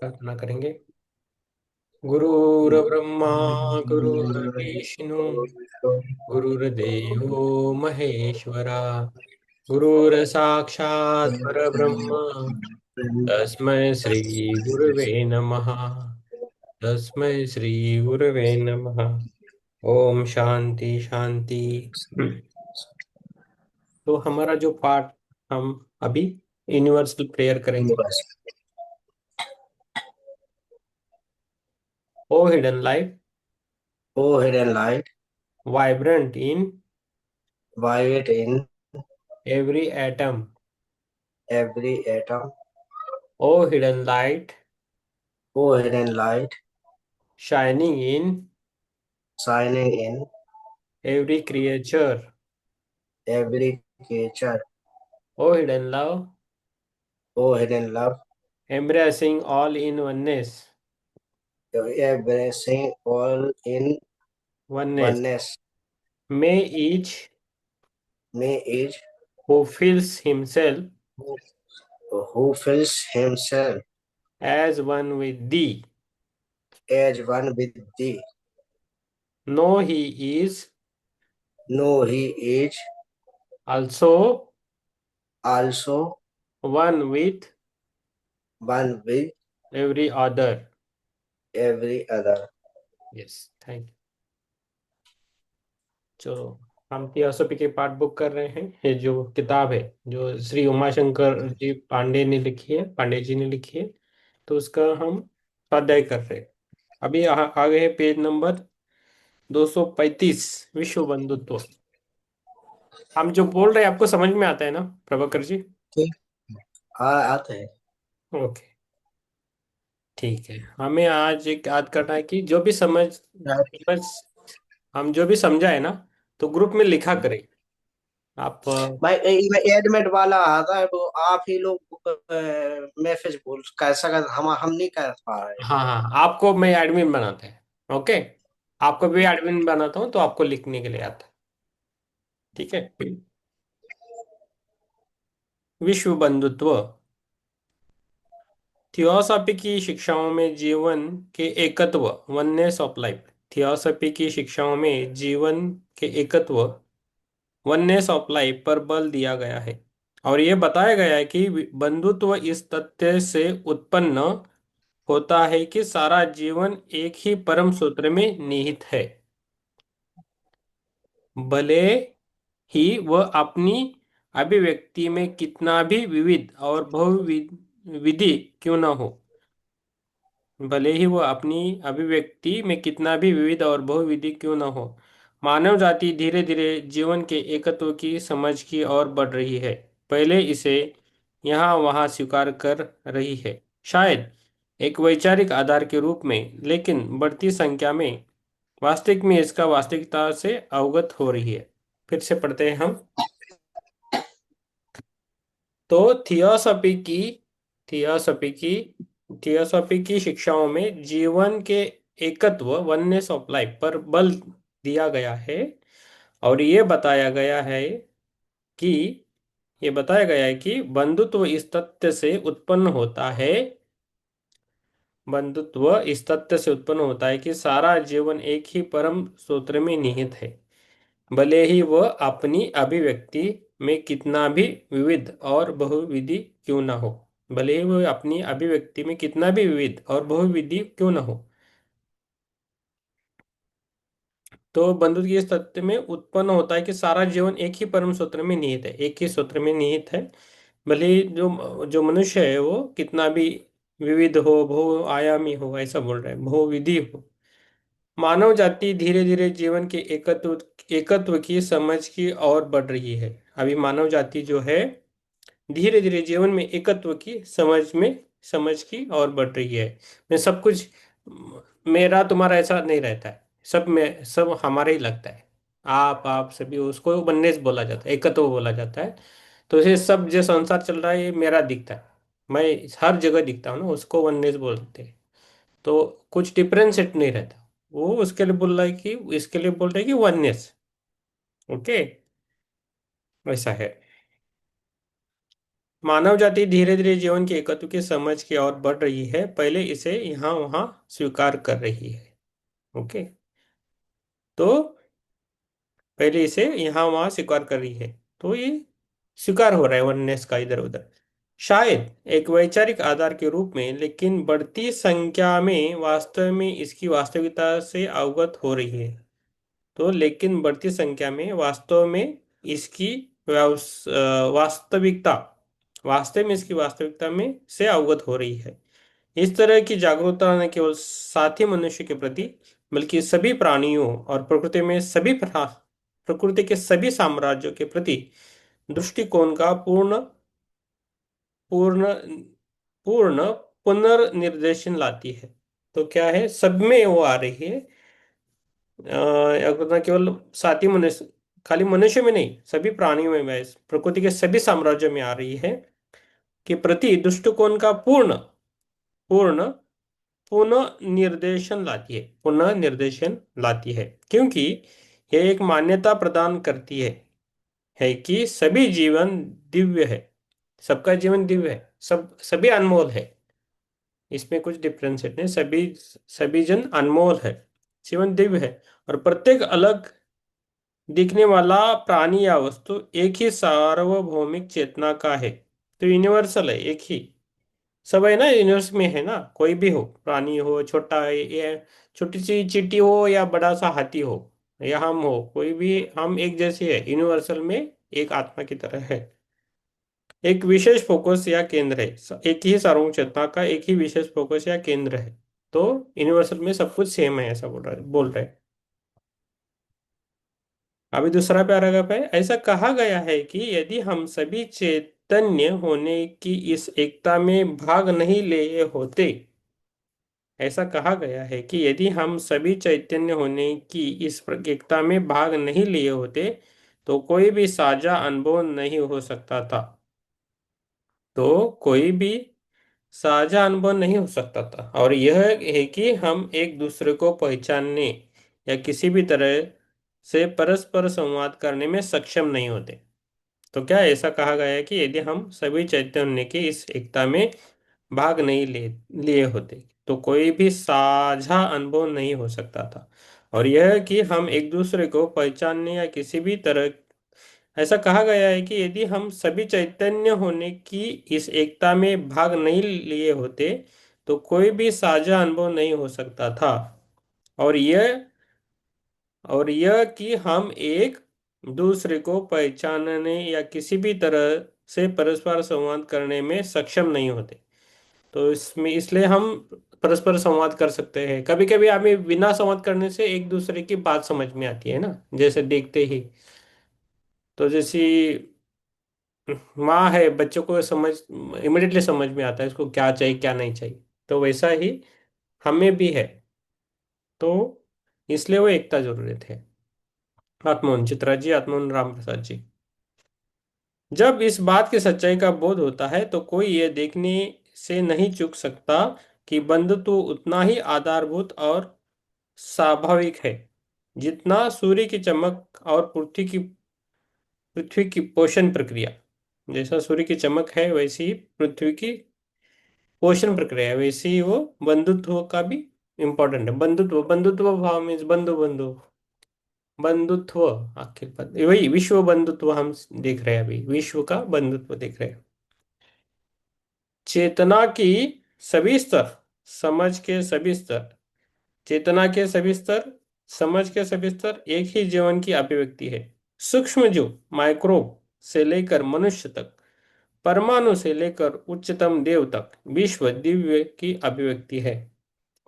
प्रार्थना करेंगे। गुरुर्ब्रह्मा गुरुर्विष्णु गुरुर्देवो महेश्वरा गुरुर्साक्षात् परब्रह्म तस्मै श्री गुरवे नमः। तस्मै श्री गुरवे नमः। ओम शांति शांति। तो हमारा जो पाठ, हम अभी यूनिवर्सल प्रेयर करेंगे। O hidden light, O hidden light, vibrant in vibrate in every atom. every atom. O hidden light, O hidden light, shining in shining in every creature. every creature. O hidden love, O hidden love, embracing all in oneness। embracing all in oneness oneness. may each May each who feels himself who feels himself as one with thee as one with thee, know he is know he is also also one with one with every other। every other. Yes, thank you. चलो, हम theosophy के part book कर रहे हैं। ये जो किताब है, जो श्री उमाशंकर जी पांडे ने लिखी है, पांडे जी ने लिखी है, तो उसका हम स्वाध्याय कर रहे हैं। अभी आगे है पेज नंबर 235, विश्व बंधुत्व। हम जो बोल रहे हैं आपको समझ में आता है ना प्रभाकर जी? ठीक। आते हैं। ओके, ठीक है। हमें आज एक याद करना है कि जो भी समझ हम जो भी समझा है ना, तो ग्रुप में लिखा करें आप। भाई एडमिट वाला आता है तो आप ही लोग मैसेज बोल कैसा कर हम नहीं कर पा रहे। हाँ हाँ, आपको मैं एडमिन बनाते हैं। ओके, आपको भी एडमिन बनाता हूँ तो आपको लिखने के लिए आता है। ठीक है। विश्व बंधुत्व। थियोसॉफी की शिक्षाओं में जीवन के एकत्व, वननेस ऑफ लाइफ। थियोसॉफी की शिक्षाओं में जीवन के एकत्व, वननेस ऑफ लाइफ पर बल दिया गया है। और यह बताया गया है कि बंधुत्व इस तथ्य से उत्पन्न होता है कि सारा जीवन एक ही परम सूत्र में निहित है। भले ही वह अपनी अभिव्यक्ति में कितना भी विविध और बहुविधि क्यों न हो। भले ही वह अपनी अभिव्यक्ति में कितना भी विविध और बहुविधि क्यों न हो, मानव जाति धीरे धीरे जीवन के एकत्व की समझ की ओर बढ़ रही है। पहले इसे यहाँ वहाँ स्वीकार कर रही है, शायद एक वैचारिक आधार के रूप में, लेकिन बढ़ती संख्या में वास्तविक में इसका वास्तविकता से अवगत हो रही है। फिर से पढ़ते हैं हम। तो थियोसॉफी की थियोसॉफी की शिक्षाओं में जीवन के एकत्व, वननेस ऑफ लाइफ पर बल दिया गया है। और कि ये बताया गया है कि बंधुत्व इस तथ्य से उत्पन्न होता है। बंधुत्व इस तथ्य से उत्पन्न होता है कि सारा जीवन एक ही परम सूत्र में निहित है। भले ही वह अपनी अभिव्यक्ति में कितना भी विविध और बहुविधि क्यों न हो। भले ही वह अपनी अभिव्यक्ति में कितना भी विविध और बहुविधि क्यों न हो। तो बंधुत्व की इस तथ्य में उत्पन्न होता है कि सारा जीवन एक ही परम सूत्र में निहित है, एक ही सूत्र में निहित है। भले ही जो जो मनुष्य है वो कितना भी विविध हो, बहुआयामी हो, ऐसा बोल रहे हैं, बहुविधि हो। मानव जाति धीरे धीरे जीवन के एकत्व की समझ की ओर बढ़ रही है। अभी मानव जाति जो है, धीरे धीरे जीवन में एकत्व की समझ की ओर बढ़ रही है। मैं सब कुछ मेरा तुम्हारा ऐसा नहीं रहता है, सब में सब हमारा ही लगता है। आप सभी, उसको वननेस बोला जाता है, एकत्व बोला जाता है। तो ये सब जो संसार चल रहा है ये मेरा दिखता है, मैं हर जगह दिखता हूँ ना, उसको वननेस बोलते हैं। तो कुछ डिफरेंशिएट नहीं रहता। वो उसके लिए बोल रहा है कि, इसके लिए बोल रहा है कि वननेस। ओके, वैसा है। मानव जाति धीरे धीरे जीवन के एकत्व की समझ की ओर बढ़ रही है, पहले इसे यहाँ वहाँ स्वीकार कर रही है। ओके। तो पहले इसे यहाँ वहाँ स्वीकार कर रही है, तो ये स्वीकार हो रहा है वननेस का इधर उधर, शायद एक वैचारिक आधार के रूप में, लेकिन बढ़ती संख्या में वास्तव में इसकी वास्तविकता से अवगत हो रही है। तो लेकिन बढ़ती संख्या में वास्तव में इसकी वास्तविकता, वास्तव में इसकी वास्तविकता में से अवगत हो रही है। इस तरह की जागरूकता न केवल साथी मनुष्य के प्रति, बल्कि सभी प्राणियों और प्रकृति के सभी साम्राज्यों के प्रति दृष्टिकोण का पूर्ण पूर्ण पुनर्निर्देशन लाती है। तो क्या है, सब में वो आ रही है। ना केवल साथी मनुष्य, खाली मनुष्य में नहीं, सभी प्राणियों में प्रकृति के सभी साम्राज्यों में आ रही है कि प्रति दृष्टिकोण का पूर्ण पूर्ण पुनः निर्देशन लाती है, पुनः निर्देशन लाती है, क्योंकि यह एक मान्यता प्रदान करती है कि सभी जीवन दिव्य है, सबका जीवन दिव्य है, सभी अनमोल है। इसमें कुछ डिफरेंस नहीं, सभी सभी जन अनमोल है, जीवन दिव्य है, और प्रत्येक अलग दिखने वाला प्राणी या वस्तु एक ही सार्वभौमिक चेतना का है। तो यूनिवर्सल है, एक ही सब है ना, यूनिवर्स में है ना, कोई भी हो, प्राणी हो, छोटा है या छोटी सी चींटी हो या बड़ा सा हाथी हो या हम हो, कोई भी, हम एक जैसे है, यूनिवर्सल में एक आत्मा की तरह है। एक विशेष फोकस या केंद्र है, एक ही सार्वभौमिक चेतना का एक ही विशेष फोकस या केंद्र है। तो यूनिवर्सल में सब कुछ सेम है, ऐसा बोल रहे हैं। अभी दूसरा पैराग्राफ है, ऐसा कहा गया है कि यदि हम सभी चैतन्य होने की इस एकता में भाग नहीं लिए होते, ऐसा कहा गया है कि यदि हम सभी चैतन्य होने की इस एकता में भाग नहीं लिए होते, तो कोई भी साझा अनुभव नहीं हो सकता था। तो कोई भी साझा अनुभव नहीं हो सकता था, और यह है कि हम एक दूसरे को पहचानने या किसी भी तरह से परस्पर संवाद करने में सक्षम नहीं होते। तो क्या ऐसा कहा गया है कि यदि हम सभी चैतन्य की इस एकता में भाग नहीं लिए होते, तो कोई भी साझा अनुभव नहीं हो सकता था, और यह कि हम एक दूसरे को पहचानने या किसी भी तरह, ऐसा कहा गया है कि यदि हम सभी चैतन्य होने की इस एकता में भाग नहीं लिए होते, तो कोई भी साझा अनुभव नहीं हो सकता था, और यह कि हम एक दूसरे को पहचानने या किसी भी तरह से परस्पर संवाद करने में सक्षम नहीं होते। तो इसमें इसलिए हम परस्पर संवाद कर सकते हैं, कभी कभी हमें बिना संवाद करने से एक दूसरे की बात समझ में आती है ना, जैसे देखते ही। तो जैसी माँ है, बच्चों को समझ इमिडिएटली समझ में आता है इसको क्या चाहिए क्या नहीं चाहिए, तो वैसा ही हमें भी है। तो इसलिए वो एकता जरूरत है। आत्मोहन चित्रा जी, आत्मोहन राम प्रसाद जी। जब इस बात की सच्चाई का बोध होता है, तो कोई ये देखने से नहीं चूक सकता कि बंधुत्व उतना ही आधारभूत और स्वाभाविक है जितना सूर्य की चमक और पृथ्वी की पोषण प्रक्रिया। जैसा सूर्य की चमक है, वैसी ही पृथ्वी की पोषण प्रक्रिया है, वैसे ही वो बंधुत्व का भी इम्पोर्टेंट है। बंधुत्व, बंधुत्व भाव मीन्स बंधु बंधु, बंधुत्व, आखिर वही विश्व बंधुत्व हम देख रहे हैं, अभी विश्व का बंधुत्व देख रहे हैं। चेतना की सभी स्तर, समझ के सभी स्तर, चेतना के सभी स्तर, समझ के सभी स्तर एक ही जीवन की अभिव्यक्ति है। सूक्ष्म जीव माइक्रोब से लेकर मनुष्य तक, परमाणु से लेकर उच्चतम देव तक, विश्व दिव्य की अभिव्यक्ति है।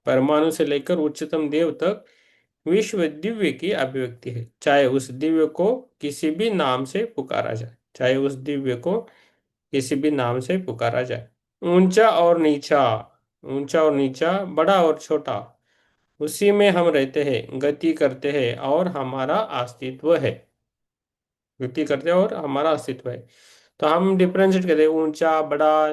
परमाणु से लेकर उच्चतम देव तक विश्व दिव्य की अभिव्यक्ति है, चाहे उस दिव्य को किसी भी नाम से पुकारा जाए, चाहे उस दिव्य को किसी भी नाम से पुकारा जाए। ऊंचा और नीचा, ऊंचा और नीचा, बड़ा और छोटा, उसी में हम रहते हैं, गति करते हैं और हमारा अस्तित्व है, गति करते हैं और हमारा अस्तित्व है। तो हम डिफ्रेंशिएट करते हैं, ऊंचा बड़ा,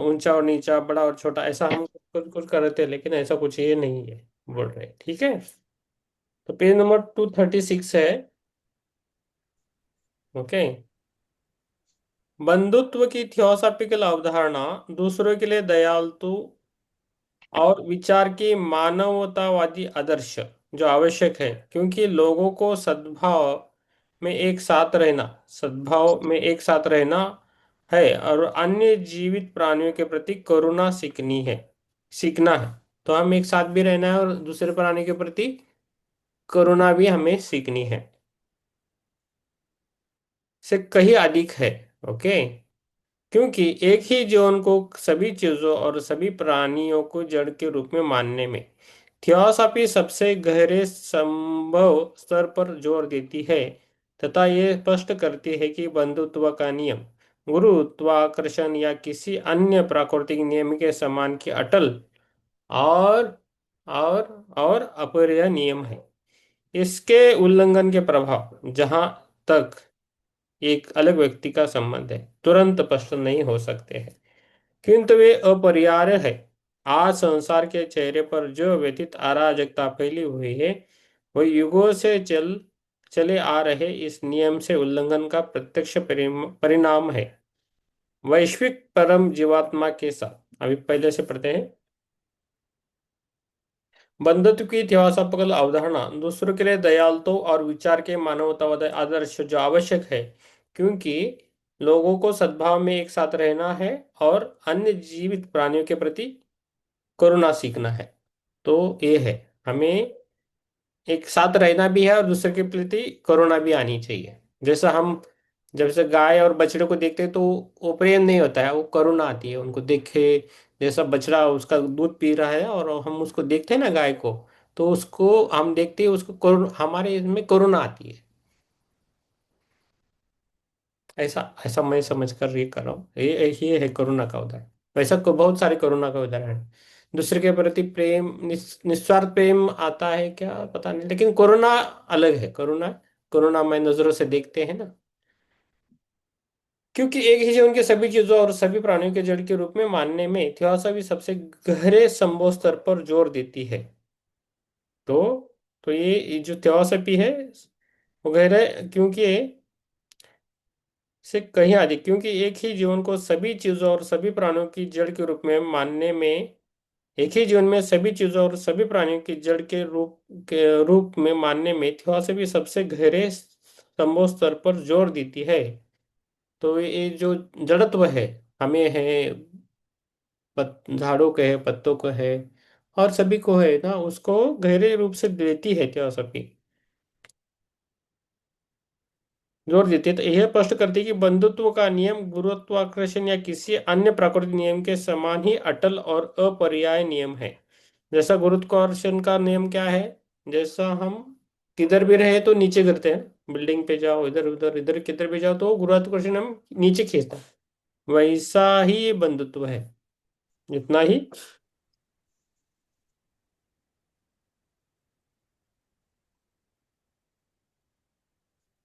ऊंचा और नीचा, बड़ा और छोटा, ऐसा हम कुछ करते हैं, लेकिन ऐसा कुछ ये नहीं है बोल रहे हैं, ठीक है। तो पेज नंबर 236 है। ओके। बंधुत्व की थियोसॉफिकल अवधारणा दूसरों के लिए दयालु और विचार की मानवतावादी आदर्श जो आवश्यक है, क्योंकि लोगों को सद्भाव में एक साथ रहना है और अन्य जीवित प्राणियों के प्रति करुणा सीखना है। तो हम एक साथ भी रहना है और दूसरे प्राणी के प्रति करुणा भी हमें सीखनी है, से कहीं अधिक है। ओके। क्योंकि एक ही जीवन को सभी चीजों और सभी प्राणियों को जड़ के रूप में मानने में थियोसॉफी सबसे गहरे संभव स्तर पर जोर देती है, तथा ये स्पष्ट करती है कि बंधुत्व का नियम गुरुत्वाकर्षण या किसी अन्य प्राकृतिक नियम के समान की अटल और और अपरिहार्य नियम है। इसके उल्लंघन के प्रभाव, जहां तक एक अलग व्यक्ति का संबंध है, तुरंत स्पष्ट नहीं हो सकते हैं, किंतु वे अपरिहार्य है। आज संसार के चेहरे पर जो व्यथित अराजकता फैली हुई है, वह युगों से चले आ रहे इस नियम से उल्लंघन का प्रत्यक्ष परिणाम है। वैश्विक परम जीवात्मा के साथ, अभी पहले से पढ़ते हैं। बंधुत्व की थियोसॉफिकल अवधारणा दूसरों के लिए दयालुता और विचार के मानवतावादी आदर्श जो आवश्यक है, क्योंकि लोगों को सद्भाव में एक साथ रहना है और अन्य जीवित प्राणियों के प्रति करुणा सीखना है। तो ये है, हमें एक साथ रहना भी है और दूसरे के प्रति करुणा भी आनी चाहिए। जैसा हम जब से गाय और बछड़े को देखते हैं तो वो प्रेम नहीं होता है, वो करुणा आती है उनको देखे। जैसा बछड़ा उसका दूध पी रहा है और हम उसको देखते हैं ना गाय को, तो उसको हम देखते हैं, उसको हमारे इसमें करुणा आती है। ऐसा ऐसा मैं समझ कर ये कर रहा हूँ, ये है करुणा का उदाहरण। वैसा बहुत सारे करुणा का उदाहरण है। दूसरे के प्रति प्रेम, निस्वार्थ प्रेम आता है क्या पता नहीं, लेकिन करुणा अलग है। करुणा करुणा मैं नजरों से देखते हैं ना। क्योंकि एक ही जीवन के सभी चीजों और सभी प्राणियों के जड़ के रूप में मानने में थियोसॉफी सबसे गहरे संभव स्तर पर जोर देती है। तो ये जो थियोसॉफी है वो गहरे, क्योंकि से कहीं अधिक, क्योंकि एक ही जीवन को सभी चीजों और सभी प्राणियों की जड़ के रूप में मानने में एक ही जीवन में सभी चीजों और सभी प्राणियों की जड़ के रूप में मानने में थियोसॉफी सबसे गहरे संभव स्तर पर जोर देती है। तो ये जो जड़त्व है, हमें है, झाड़ों को है, पत्तों को है, और सभी को है ना, उसको गहरे रूप से देती है थियोसॉफी, जोर देती है। तो यह स्पष्ट करती है कि बंधुत्व का नियम गुरुत्वाकर्षण या किसी अन्य प्राकृतिक नियम के समान ही अटल और अपरिहार्य नियम है। जैसा गुरुत्वाकर्षण का नियम क्या है, जैसा हम किधर भी रहे तो नीचे गिरते हैं, बिल्डिंग पे जाओ, इधर उधर इधर किधर भी जाओ तो गुरुत्वाकर्षण हम नीचे खींचता है। वैसा ही ये बंधुत्व है, इतना ही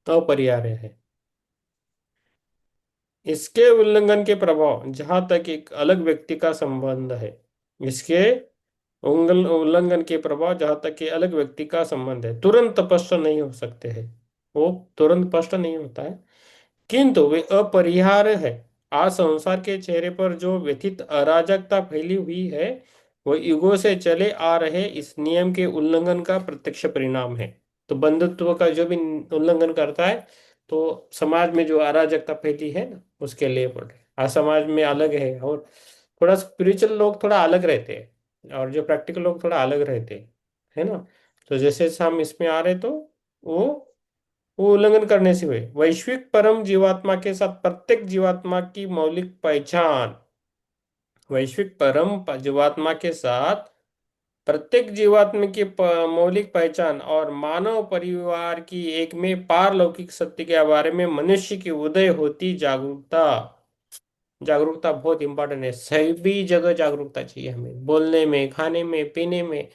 अपरिहार्य है। इसके उल्लंघन के प्रभाव, जहां तक एक अलग व्यक्ति का संबंध है, इसके उल्लंघन के प्रभाव जहां तक कि अलग व्यक्ति का संबंध है, तुरंत स्पष्ट नहीं हो सकते हैं। वो तुरंत स्पष्ट नहीं होता है, किंतु वे अपरिहार्य है। आज संसार के चेहरे पर जो व्यथित अराजकता फैली हुई है, वह युगों से चले आ रहे इस नियम के उल्लंघन का प्रत्यक्ष परिणाम है। तो बंधुत्व का जो भी उल्लंघन करता है, तो समाज में जो अराजकता फैली है ना, उसके लिए बोल रहे हैं। आज समाज में अलग है, और थोड़ा स्पिरिचुअल लोग थोड़ा अलग रहते हैं और जो प्रैक्टिकल लोग थोड़ा अलग रहते हैं, है ना। तो जैसे जैसे हम इसमें आ रहे, तो वो वो उल्लंघन करने से हुए। वैश्विक परम जीवात्मा के साथ प्रत्येक जीवात्मा की मौलिक पहचान, वैश्विक परम जीवात्मा के साथ प्रत्येक जीवात्मा की मौलिक पहचान और मानव परिवार की एक में पारलौकिक सत्य के बारे में मनुष्य की उदय होती जागरूकता। जागरूकता बहुत इंपॉर्टेंट है, सभी जगह जागरूकता चाहिए हमें, बोलने में, खाने में, पीने में।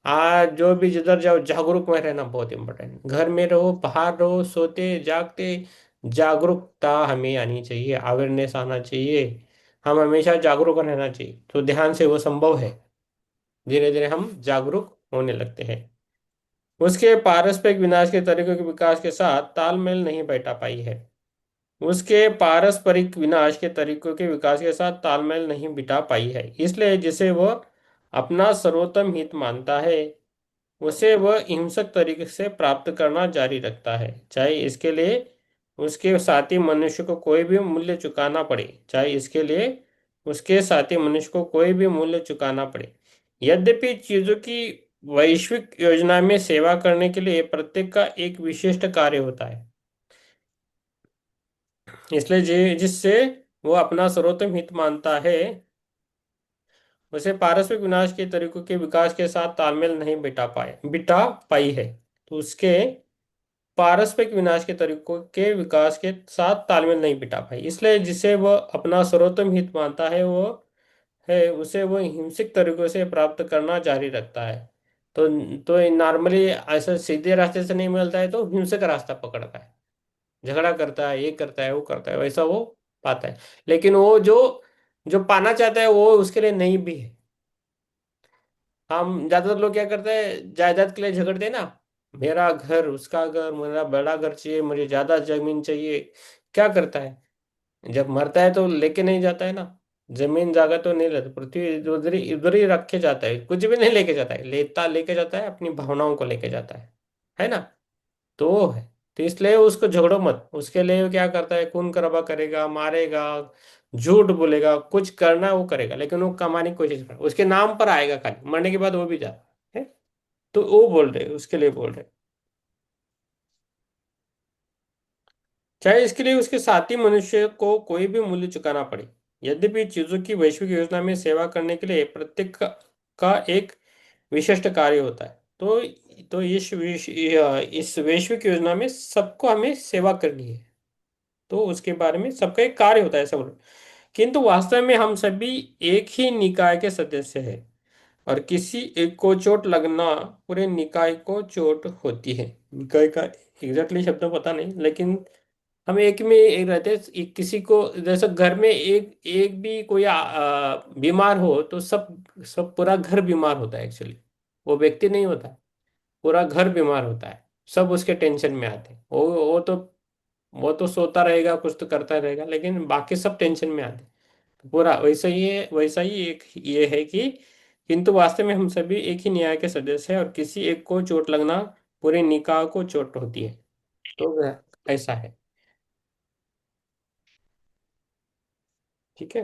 आज जो भी जिधर जाओ जागरूक में रहना बहुत इंपॉर्टेंट है। घर में रहो, बाहर रहो, सोते जागते, जागरूकता हमें आनी चाहिए, अवेयरनेस आना चाहिए। हम हमेशा जागरूक रहना चाहिए, तो ध्यान से वो संभव है। धीरे धीरे हम जागरूक होने लगते हैं। उसके पारस्परिक विनाश के तरीकों के विकास के साथ तालमेल नहीं बैठा पाई है। उसके पारस्परिक विनाश के तरीकों के विकास के साथ तालमेल नहीं बिठा पाई है। इसलिए जिसे वह अपना सर्वोत्तम हित मानता है, उसे वह हिंसक तरीके से प्राप्त करना जारी रखता है, चाहे इसके लिए उसके साथी मनुष्य को कोई भी मूल्य चुकाना पड़े, चाहे इसके लिए उसके साथी मनुष्य को कोई भी मूल्य चुकाना पड़े। यद्यपि चीजों की वैश्विक योजना में सेवा करने के लिए प्रत्येक का एक विशिष्ट कार्य होता है, इसलिए जिससे वो अपना सर्वोत्तम हित मानता है, उसे पारस्परिक विनाश के तरीकों के विकास के साथ तालमेल नहीं बिठा पाई है। तो उसके पारस्परिक विनाश के तरीकों के विकास के साथ तालमेल नहीं बिठा पाई, इसलिए जिसे वह अपना सर्वोत्तम हित मानता है, वो है उसे वो हिंसक तरीकों से प्राप्त करना जारी रखता है। तो नॉर्मली ऐसा सीधे रास्ते से नहीं मिलता है तो हिंसक रास्ता पकड़ता है, झगड़ा करता है, ये करता है, वो करता है, वैसा वो पाता है। लेकिन वो जो जो पाना चाहता है वो उसके लिए नहीं भी है। हम ज्यादातर लोग क्या करते हैं, जायदाद के लिए झगड़ते हैं ना, मेरा घर, उसका घर, मेरा बड़ा घर चाहिए, मुझे ज्यादा जमीन चाहिए। क्या करता है, जब मरता है तो लेके नहीं जाता है ना, जमीन जागा तो नहीं लेता, पृथ्वी उधर ही रख के जाता है, कुछ भी नहीं लेके जाता है, लेके जाता है अपनी भावनाओं को लेके जाता है ना। तो वो है। तो इसलिए उसको झगड़ो मत, उसके लिए वो क्या करता है, खून खराबा करेगा, मारेगा, झूठ बोलेगा, कुछ करना वो करेगा, लेकिन वो कमाने की कोशिश करेगा, उसके नाम पर आएगा, खाली मरने के बाद वो भी जाता है। तो वो बोल रहे उसके लिए बोल रहे, चाहे इसके लिए उसके साथी मनुष्य को कोई भी मूल्य चुकाना पड़े। यद्यपि चीजों की वैश्विक योजना में सेवा करने के लिए प्रत्येक का एक विशिष्ट कार्य होता है। तो इस वैश्विक योजना में सबको हमें सेवा करनी है, तो उसके बारे में सबका एक कार्य होता है सब। किंतु वास्तव में हम सभी एक ही निकाय के सदस्य हैं, और किसी एक को चोट लगना पूरे निकाय को चोट होती है। निकाय का एग्जैक्टली शब्द पता नहीं, लेकिन हम एक में एक रहते हैं। किसी को जैसे घर में एक एक भी कोई बीमार हो तो सब सब पूरा घर बीमार होता है एक्चुअली, वो व्यक्ति नहीं होता, पूरा घर बीमार होता है। सब उसके टेंशन में आते हैं, वो तो सोता रहेगा, कुछ तो करता रहेगा, लेकिन बाकी सब टेंशन में आते हैं। तो पूरा वैसा ही है, वैसा ही एक ये है कि किंतु वास्तव में हम सभी एक ही न्याय के सदस्य हैं, और किसी एक को चोट लगना पूरे निकाय को चोट होती है। तो ऐसा है। ठीक है,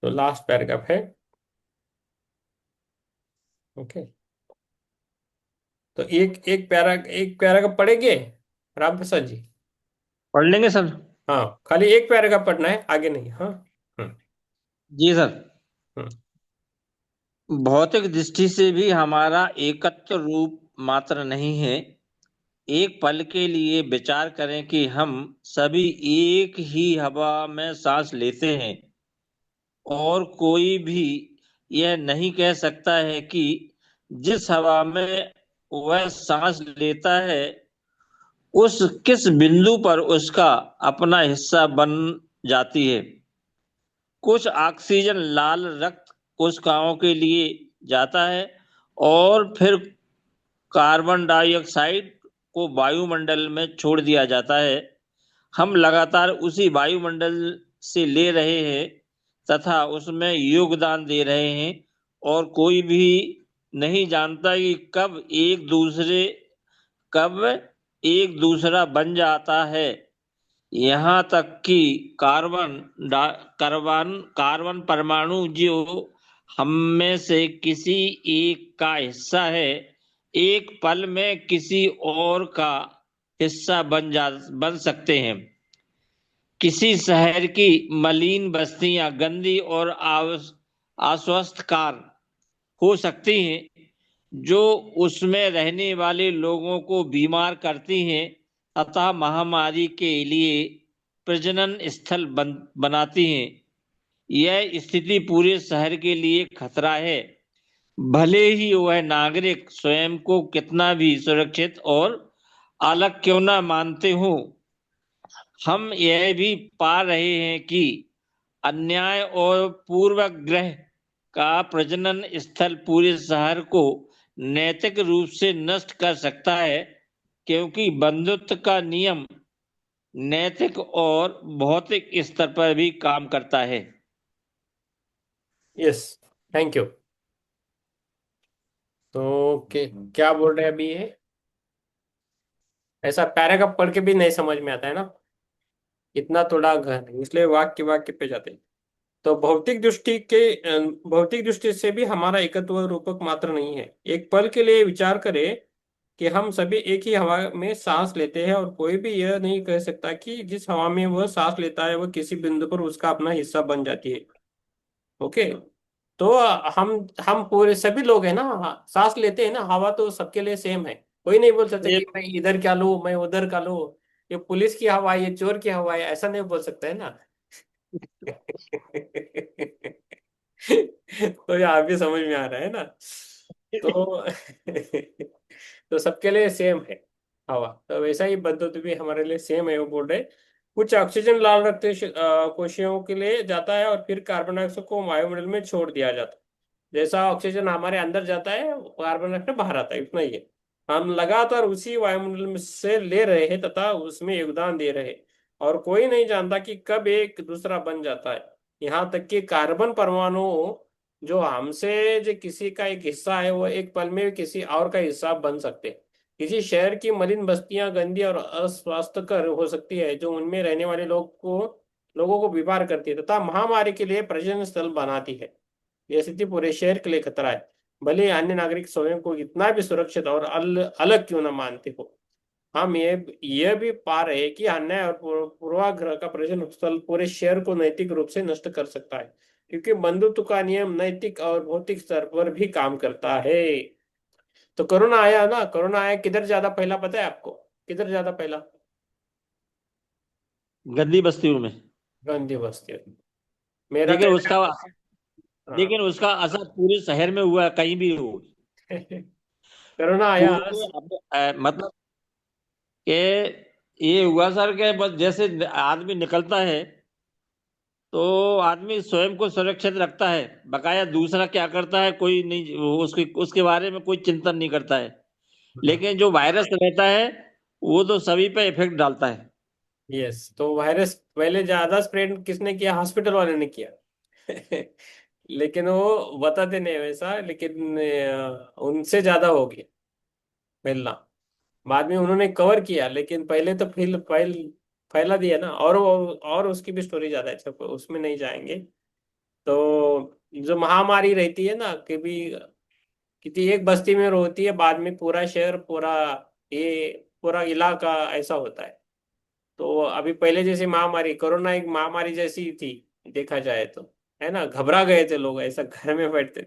तो लास्ट पैराग्राफ है। ओके, तो एक पैराग्राफ पढ़ेंगे राम प्रसाद जी। पढ़ लेंगे सर। हाँ, खाली एक पैराग्राफ पढ़ना है, आगे नहीं। हाँ। हम्म। जी सर। हम्म। भौतिक दृष्टि से भी हमारा एकत्व रूप मात्र नहीं है। एक पल के लिए विचार करें कि हम सभी एक ही हवा में सांस लेते हैं, और कोई भी यह नहीं कह सकता है कि जिस हवा में वह सांस लेता है उस किस बिंदु पर उसका अपना हिस्सा बन जाती है। कुछ ऑक्सीजन लाल रक्त कोशिकाओं के लिए जाता है, और फिर कार्बन डाइऑक्साइड को वायुमंडल में छोड़ दिया जाता है। हम लगातार उसी वायुमंडल से ले रहे हैं तथा उसमें योगदान दे रहे हैं, और कोई भी नहीं जानता कि कब एक दूसरा बन जाता है। यहाँ तक कि कार्बन परमाणु जो हम में से किसी एक का हिस्सा है, एक पल में किसी और का हिस्सा बन सकते हैं। किसी शहर की मलिन बस्तियां गंदी और अस्वस्थ कार हो सकती हैं, जो उसमें रहने वाले लोगों को बीमार करती हैं तथा महामारी के लिए प्रजनन स्थल बनाती हैं। यह स्थिति पूरे शहर के लिए खतरा है, भले ही वह नागरिक स्वयं को कितना भी सुरक्षित और अलग क्यों न मानते हो। हम यह भी पा रहे हैं कि अन्याय और पूर्वग्रह का प्रजनन स्थल पूरे शहर को नैतिक रूप से नष्ट कर सकता है, क्योंकि बंधुत्व का नियम नैतिक और भौतिक स्तर पर भी काम करता है। Yes, thank you. तो क्या बोल रहे हैं अभी ये? ऐसा पैराग्राफ पढ़ के भी नहीं समझ में आता है ना, इतना थोड़ा गहन है, इसलिए वाक्य वाक्य पे जाते हैं। तो भौतिक दृष्टि से भी हमारा एकत्व रूपक मात्र नहीं है। एक पल के लिए विचार करें कि हम सभी एक ही हवा में सांस लेते हैं, और कोई भी यह नहीं कह सकता कि जिस हवा में वह सांस लेता है वह किसी बिंदु पर उसका अपना हिस्सा बन जाती है। ओके। तो हम पूरे सभी लोग हैं ना, सांस लेते हैं ना, हवा तो सबके लिए सेम है। कोई नहीं बोल सकता ये कि मैं इधर क्या लूं, मैं उधर का लूं, ये पुलिस की हवा है, ये चोर की हवा है, ऐसा नहीं बोल सकता है ना। तो ये आप भी समझ में आ रहा है ना। तो तो सबके लिए सेम है हवा, तो वैसा ही बंधुत्व भी हमारे लिए सेम है। वो बोल रहे कुछ ऑक्सीजन लाल रक्त कोशिकाओं के लिए जाता है और फिर कार्बन डाइऑक्साइड को वायुमंडल में छोड़ दिया जाता है। जैसा ऑक्सीजन हमारे अंदर जाता है, कार्बन डाइऑक्साइड बाहर आता है, इतना ही है। हम लगातार उसी वायुमंडल में से ले रहे हैं तथा उसमें योगदान दे रहे हैं, और कोई नहीं जानता कि कब एक दूसरा बन जाता है। यहाँ तक कि कार्बन परमाणु जो हमसे जो किसी का एक हिस्सा है, वो एक पल में किसी और का हिस्सा बन सकते हैं। किसी शहर की मलिन बस्तियां गंदी और अस्वास्थ्यकर हो सकती है, जो उनमें रहने वाले लोगों को बीमार करती है तथा महामारी के लिए प्रजनन स्थल बनाती है। यह स्थिति पूरे शहर के लिए खतरा है, भले ही अन्य नागरिक स्वयं को इतना भी सुरक्षित और अलग क्यों न मानते हो। हम ये भी पा रहे हैं कि अन्याय और पूर्वाग्रह का प्रजनन स्थल पूरे शहर को नैतिक रूप से नष्ट कर सकता है, क्योंकि बंधुत्व का नियम नैतिक और भौतिक स्तर पर भी काम करता है। तो कोरोना आया ना, कोरोना आया किधर ज्यादा फैला पता है आपको? किधर ज्यादा फैला? गंदी बस्तियों में। गंदी बस्ती। मेरा लेकिन कहना उसका है, हाँ। लेकिन उसका असर पूरे शहर में हुआ, कहीं भी हो। कोरोना आया। पूरे मतलब कि ये हुआ सर के बस जैसे आदमी निकलता है तो आदमी स्वयं को सुरक्षित रखता है, बकाया दूसरा क्या करता है कोई नहीं, वो उसके बारे में कोई चिंतन नहीं करता है। लेकिन जो वायरस रहता है वो तो सभी पे इफेक्ट डालता है। यस, तो वायरस पहले ज्यादा स्प्रेड किसने किया? हॉस्पिटल वाले ने किया। लेकिन वो बताते नहीं वैसा, लेकिन उनसे ज्यादा हो गया फैलना। बाद में उन्होंने कवर किया, लेकिन पहले तो फैला दिया ना। और उसकी भी स्टोरी ज्यादा है, अच्छा उसमें नहीं जाएंगे। तो जो महामारी रहती है ना, कि भी किसी एक बस्ती में होती है, बाद में पूरा शहर, ये पूरा इलाका ऐसा होता है। तो अभी पहले जैसी महामारी, कोरोना एक महामारी जैसी ही थी देखा जाए तो, है ना। घबरा गए थे लोग, ऐसा घर में बैठते,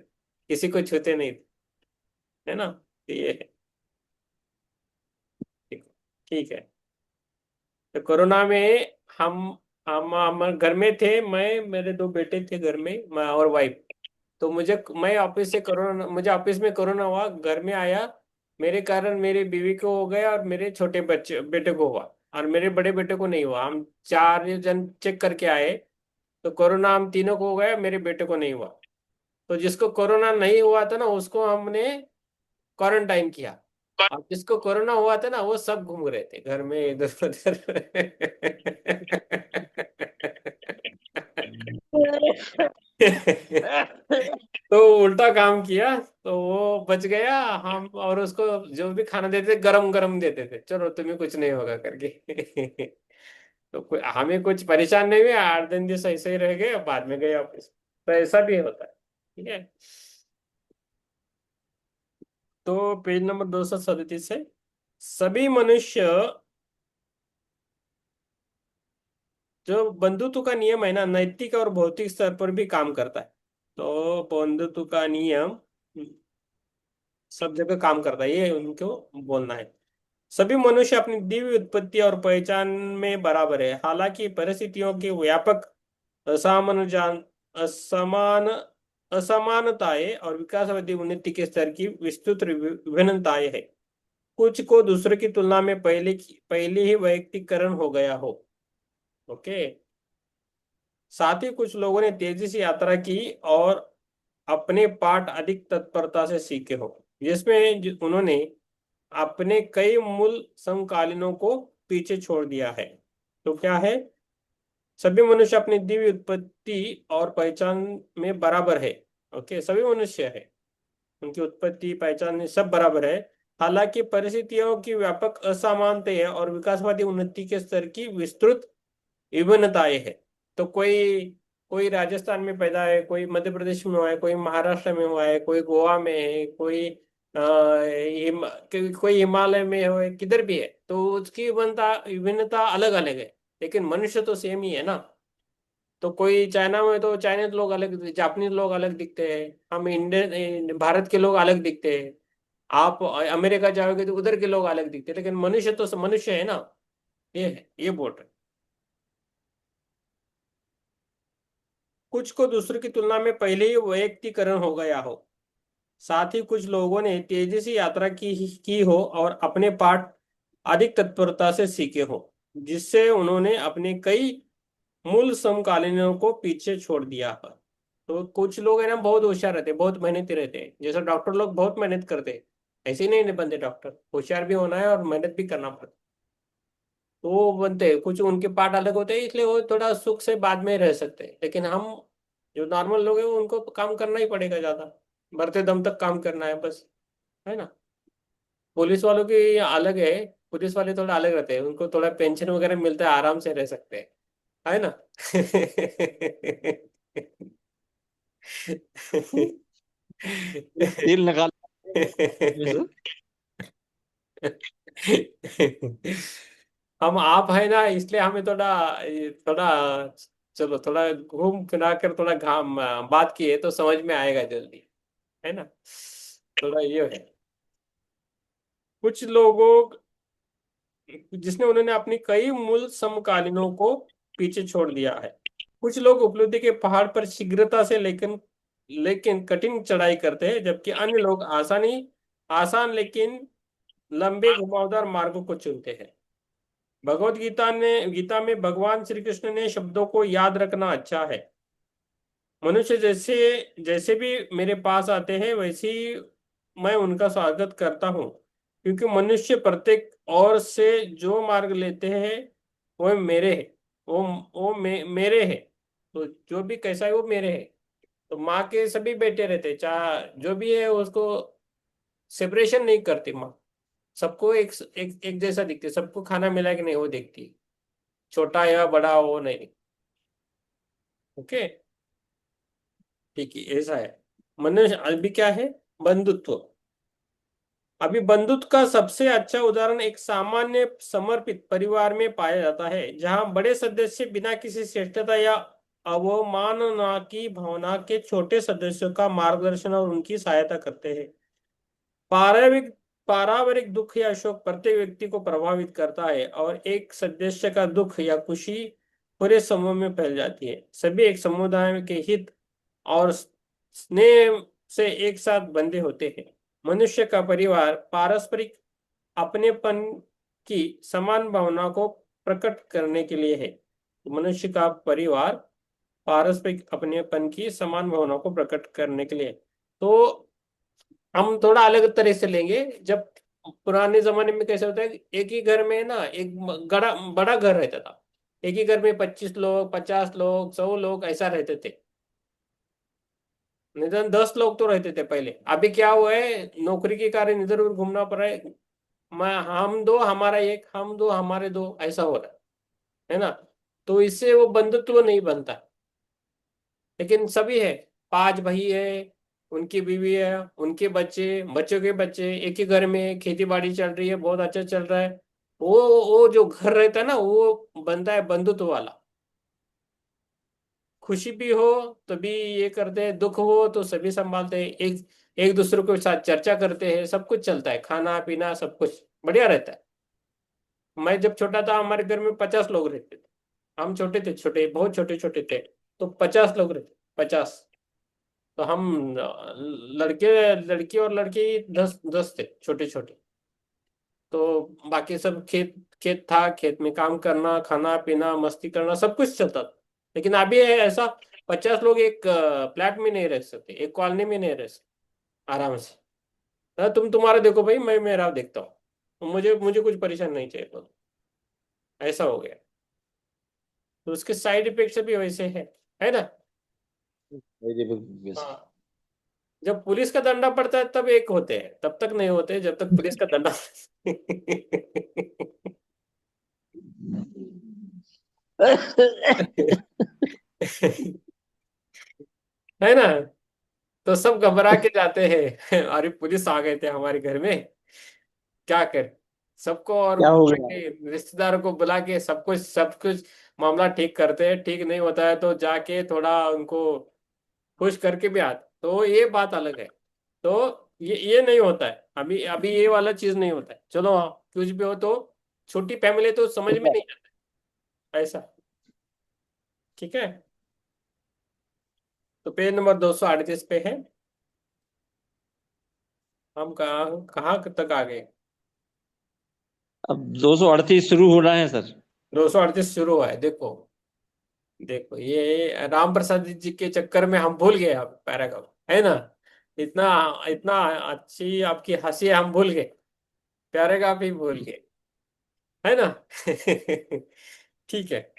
किसी को छूते नहीं थे, है ना। तो ये है। ठीक ठीक है। तो कोरोना में हम हम घर में थे, मैं, मेरे दो बेटे थे घर में, मैं और वाइफ। तो मुझे ऑफिस में कोरोना हुआ, घर में आया। मेरे कारण मेरी बीवी को हो गया और मेरे छोटे बच्चे बेटे को हुआ, और मेरे बड़े बेटे को नहीं हुआ। हम चार जन चेक करके आए, तो कोरोना हम तीनों को हो गया, मेरे बेटे को नहीं हुआ। तो जिसको कोरोना नहीं हुआ था ना, उसको हमने क्वारंटाइन किया। और जिसको कोरोना हुआ था ना, वो सब घूम रहे थे घर में इधर उधर। तो उल्टा काम किया, तो वो बच गया। हम और उसको जो भी खाना देते थे, गरम गरम देते थे, चलो तुम्हें कुछ नहीं होगा करके। तो हमें कुछ परेशान नहीं हुए, 8 दिन भी सही सही रह गए, बाद में गए ऑफिस। तो ऐसा भी होता है, ठीक है। तो पेज नंबर 237 है। सभी मनुष्य, जो बंधुत्व का नियम है ना, नैतिक और भौतिक स्तर पर भी काम करता है। तो बंधुत्व का नियम सब जगह काम करता है, ये उनको बोलना है। सभी मनुष्य अपनी दिव्य उत्पत्ति और पहचान में बराबर है, हालांकि परिस्थितियों की व्यापक असमान असमान असमानताएं और विकासवादी उन्नति के स्तर की विस्तृत विभिन्नताएं है। कुछ को दूसरे की तुलना में पहले ही वैयक्तिकरण हो गया हो। ओके। साथ ही कुछ लोगों ने तेजी से यात्रा की और अपने पाठ अधिक तत्परता से सीखे हो, जिसमें उन्होंने अपने कई मूल समकालीनों को पीछे छोड़ दिया है। तो क्या है, सभी मनुष्य अपनी दिव्य उत्पत्ति और पहचान में बराबर है। ओके, सभी मनुष्य है, उनकी उत्पत्ति पहचान में सब बराबर है। हालांकि परिस्थितियों की व्यापक असमानता है और विकासवादी उन्नति के स्तर की विस्तृत विभिन्नताएं है। तो कोई कोई राजस्थान में पैदा है, कोई मध्य प्रदेश में हुआ है, कोई महाराष्ट्र में हुआ है, कोई गोवा में है, कोई हिमालय में है, किधर भी है, तो उसकी विभिन्नता विभिन्नता अलग अलग है। लेकिन मनुष्य तो सेम ही है ना। तो कोई चाइना में तो चाइनीज लोग अलग, जापानीज लोग अलग दिखते हैं, हम इंडियन भारत के लोग अलग दिखते हैं। आप अमेरिका जाओगे तो उधर के लोग अलग दिखते हैं, लेकिन मनुष्य तो मनुष्य है ना। ये है, ये बोल रहे। कुछ को दूसरे की तुलना में पहले ही वैयक्तिकरण हो गया हो। साथ ही कुछ लोगों ने तेजी से यात्रा की हो और अपने पाठ अधिक तत्परता से सीखे हो, जिससे उन्होंने अपने कई मूल समकालीनों को पीछे छोड़ दिया है। तो कुछ लोग है ना बहुत होशियार रहते हैं, बहुत मेहनती रहते हैं, जैसे डॉक्टर लोग बहुत मेहनत करते हैं। ऐसे ही नहीं बनते डॉक्टर, होशियार भी होना है और मेहनत भी करना पड़ता है। तो वो बनते हैं, कुछ उनके पार्ट अलग होते हैं, इसलिए वो थोड़ा सुख से बाद में रह सकते हैं। लेकिन हम जो नॉर्मल लोग हैं उनको काम करना ही पड़ेगा ज्यादा, मरते दम तक काम करना है बस, है ना। पुलिस वालों की अलग है, पुलिस वाले थोड़ा अलग रहते हैं, उनको थोड़ा पेंशन वगैरह मिलता है, आराम से रह सकते हैं, है ना। तेल निकाल में से। हम आप है ना, इसलिए हमें थोड़ा थोड़ा चलो थोड़ा घूम फिरा कर थोड़ा घाम बात की है तो समझ में आएगा जल्दी, है ना। थोड़ा ये है। कुछ लोगों जिसने उन्होंने अपनी कई मूल समकालीनों को पीछे छोड़ दिया है। कुछ लोग उपलब्धि के पहाड़ पर शीघ्रता से लेकिन लेकिन कठिन चढ़ाई करते हैं, जबकि अन्य लोग आसान लेकिन लंबे घुमावदार मार्गों को चुनते हैं। गीता में भगवान श्री कृष्ण ने शब्दों को याद रखना अच्छा है। मनुष्य जैसे जैसे भी मेरे पास आते हैं वैसे ही मैं उनका स्वागत करता हूँ, क्योंकि मनुष्य प्रत्येक और से जो मार्ग लेते हैं वो मेरे है, मेरे है। तो जो भी कैसा है वो मेरे है। तो माँ के सभी बेटे रहते, चाहे जो भी है उसको सेपरेशन नहीं करती माँ। सबको एक जैसा दिखते, सबको खाना मिला कि नहीं वो देखती है, छोटा या बड़ा वो नहीं। ओके, ठीक है, ऐसा है। मनुष्य अभी क्या है, बंधुत्व। अभी बंधुत्व का सबसे अच्छा उदाहरण एक सामान्य समर्पित परिवार में पाया जाता है, जहां बड़े सदस्य बिना किसी श्रेष्ठता या अवमानना की भावना के छोटे सदस्यों का मार्गदर्शन और उनकी सहायता करते हैं। पारिवारिक पारिवारिक दुख या शोक प्रत्येक व्यक्ति को प्रभावित करता है, और एक सदस्य का दुख या खुशी पूरे समूह में फैल जाती है। सभी एक समुदाय के हित और स्नेह से एक साथ बंधे होते हैं। मनुष्य का परिवार पारस्परिक अपनेपन की समान भावना को प्रकट करने के लिए है। मनुष्य का परिवार पारस्परिक अपनेपन की समान भावना को प्रकट करने के लिए। तो हम थोड़ा अलग तरह से लेंगे। जब पुराने जमाने में कैसे होता है, एक ही घर में ना एक बड़ा बड़ा घर रहता था, एक ही घर में 25 लोग, 50 लोग, 100 लोग ऐसा रहते थे। नहीं तो 10 लोग तो रहते थे पहले। अभी क्या हुआ है, नौकरी के कारण इधर उधर घूमना पड़ रहा है। मैं हम दो हमारा एक, हम दो हमारे दो, ऐसा हो रहा है ना। तो इससे वो बंधुत्व नहीं बनता। लेकिन सभी है, 5 भाई है, उनकी बीवी है, उनके बच्चे, बच्चों के बच्चे, एक ही घर में खेती बाड़ी चल रही है, बहुत अच्छा चल रहा है। वो जो घर रहता है ना वो बनता है बंधुत्व वाला। खुशी भी हो तो भी ये करते हैं, दुख हो तो सभी संभालते हैं, एक एक दूसरे के साथ चर्चा करते हैं, सब कुछ चलता है, खाना पीना सब कुछ बढ़िया रहता है। मैं जब छोटा था हमारे घर में 50 लोग रहते थे। हम छोटे थे, छोटे बहुत छोटे छोटे थे। तो 50 लोग रहते, 50। तो हम लड़के लड़की और लड़के ही 10 10 थे, छोटे छोटे। तो बाकी सब खेत खेत था, खेत में काम करना, खाना पीना मस्ती करना सब कुछ चलता था। लेकिन अभी है ऐसा, 50 लोग एक फ्लैट में नहीं रह सकते, एक कॉलोनी में नहीं रह सकते आराम से। तुम तुम्हारा देखो भाई, मैं मेरा देखता हूँ, मुझे मुझे कुछ परेशान नहीं चाहिए तो। ऐसा हो गया। तो उसके साइड इफेक्ट भी वैसे है ना। Yes. हाँ, जब पुलिस का डंडा पड़ता है तब एक होते हैं, तब तक नहीं होते जब तक पुलिस का डंडा है ना। तो सब घबरा के जाते हैं अरे पुलिस आ गए थे हमारे घर में, क्या कर। सबको और क्या हो बुला गया? के रिश्तेदारों को बुला के सब कुछ मामला ठीक करते हैं। ठीक नहीं होता है तो जाके थोड़ा उनको खुश करके भी आते, तो ये बात अलग है। तो ये नहीं होता है, अभी अभी ये वाला चीज नहीं होता है। चलो हाँ, कुछ भी हो तो छोटी फैमिली तो समझ में नहीं आता है, ऐसा। ठीक है, तो पेज नंबर 238 पे है। हम कहाँ कहाँ तक आ गए। अब 238 शुरू होना है सर। 238 शुरू हुआ है, देखो। देखो ये राम प्रसाद जी के चक्कर में हम भूल गए अब पैराग्राफ, है ना। इतना इतना अच्छी आपकी हंसी है, हम भूल गए, पैराग्राफ ही भूल गए, है ना। ठीक है।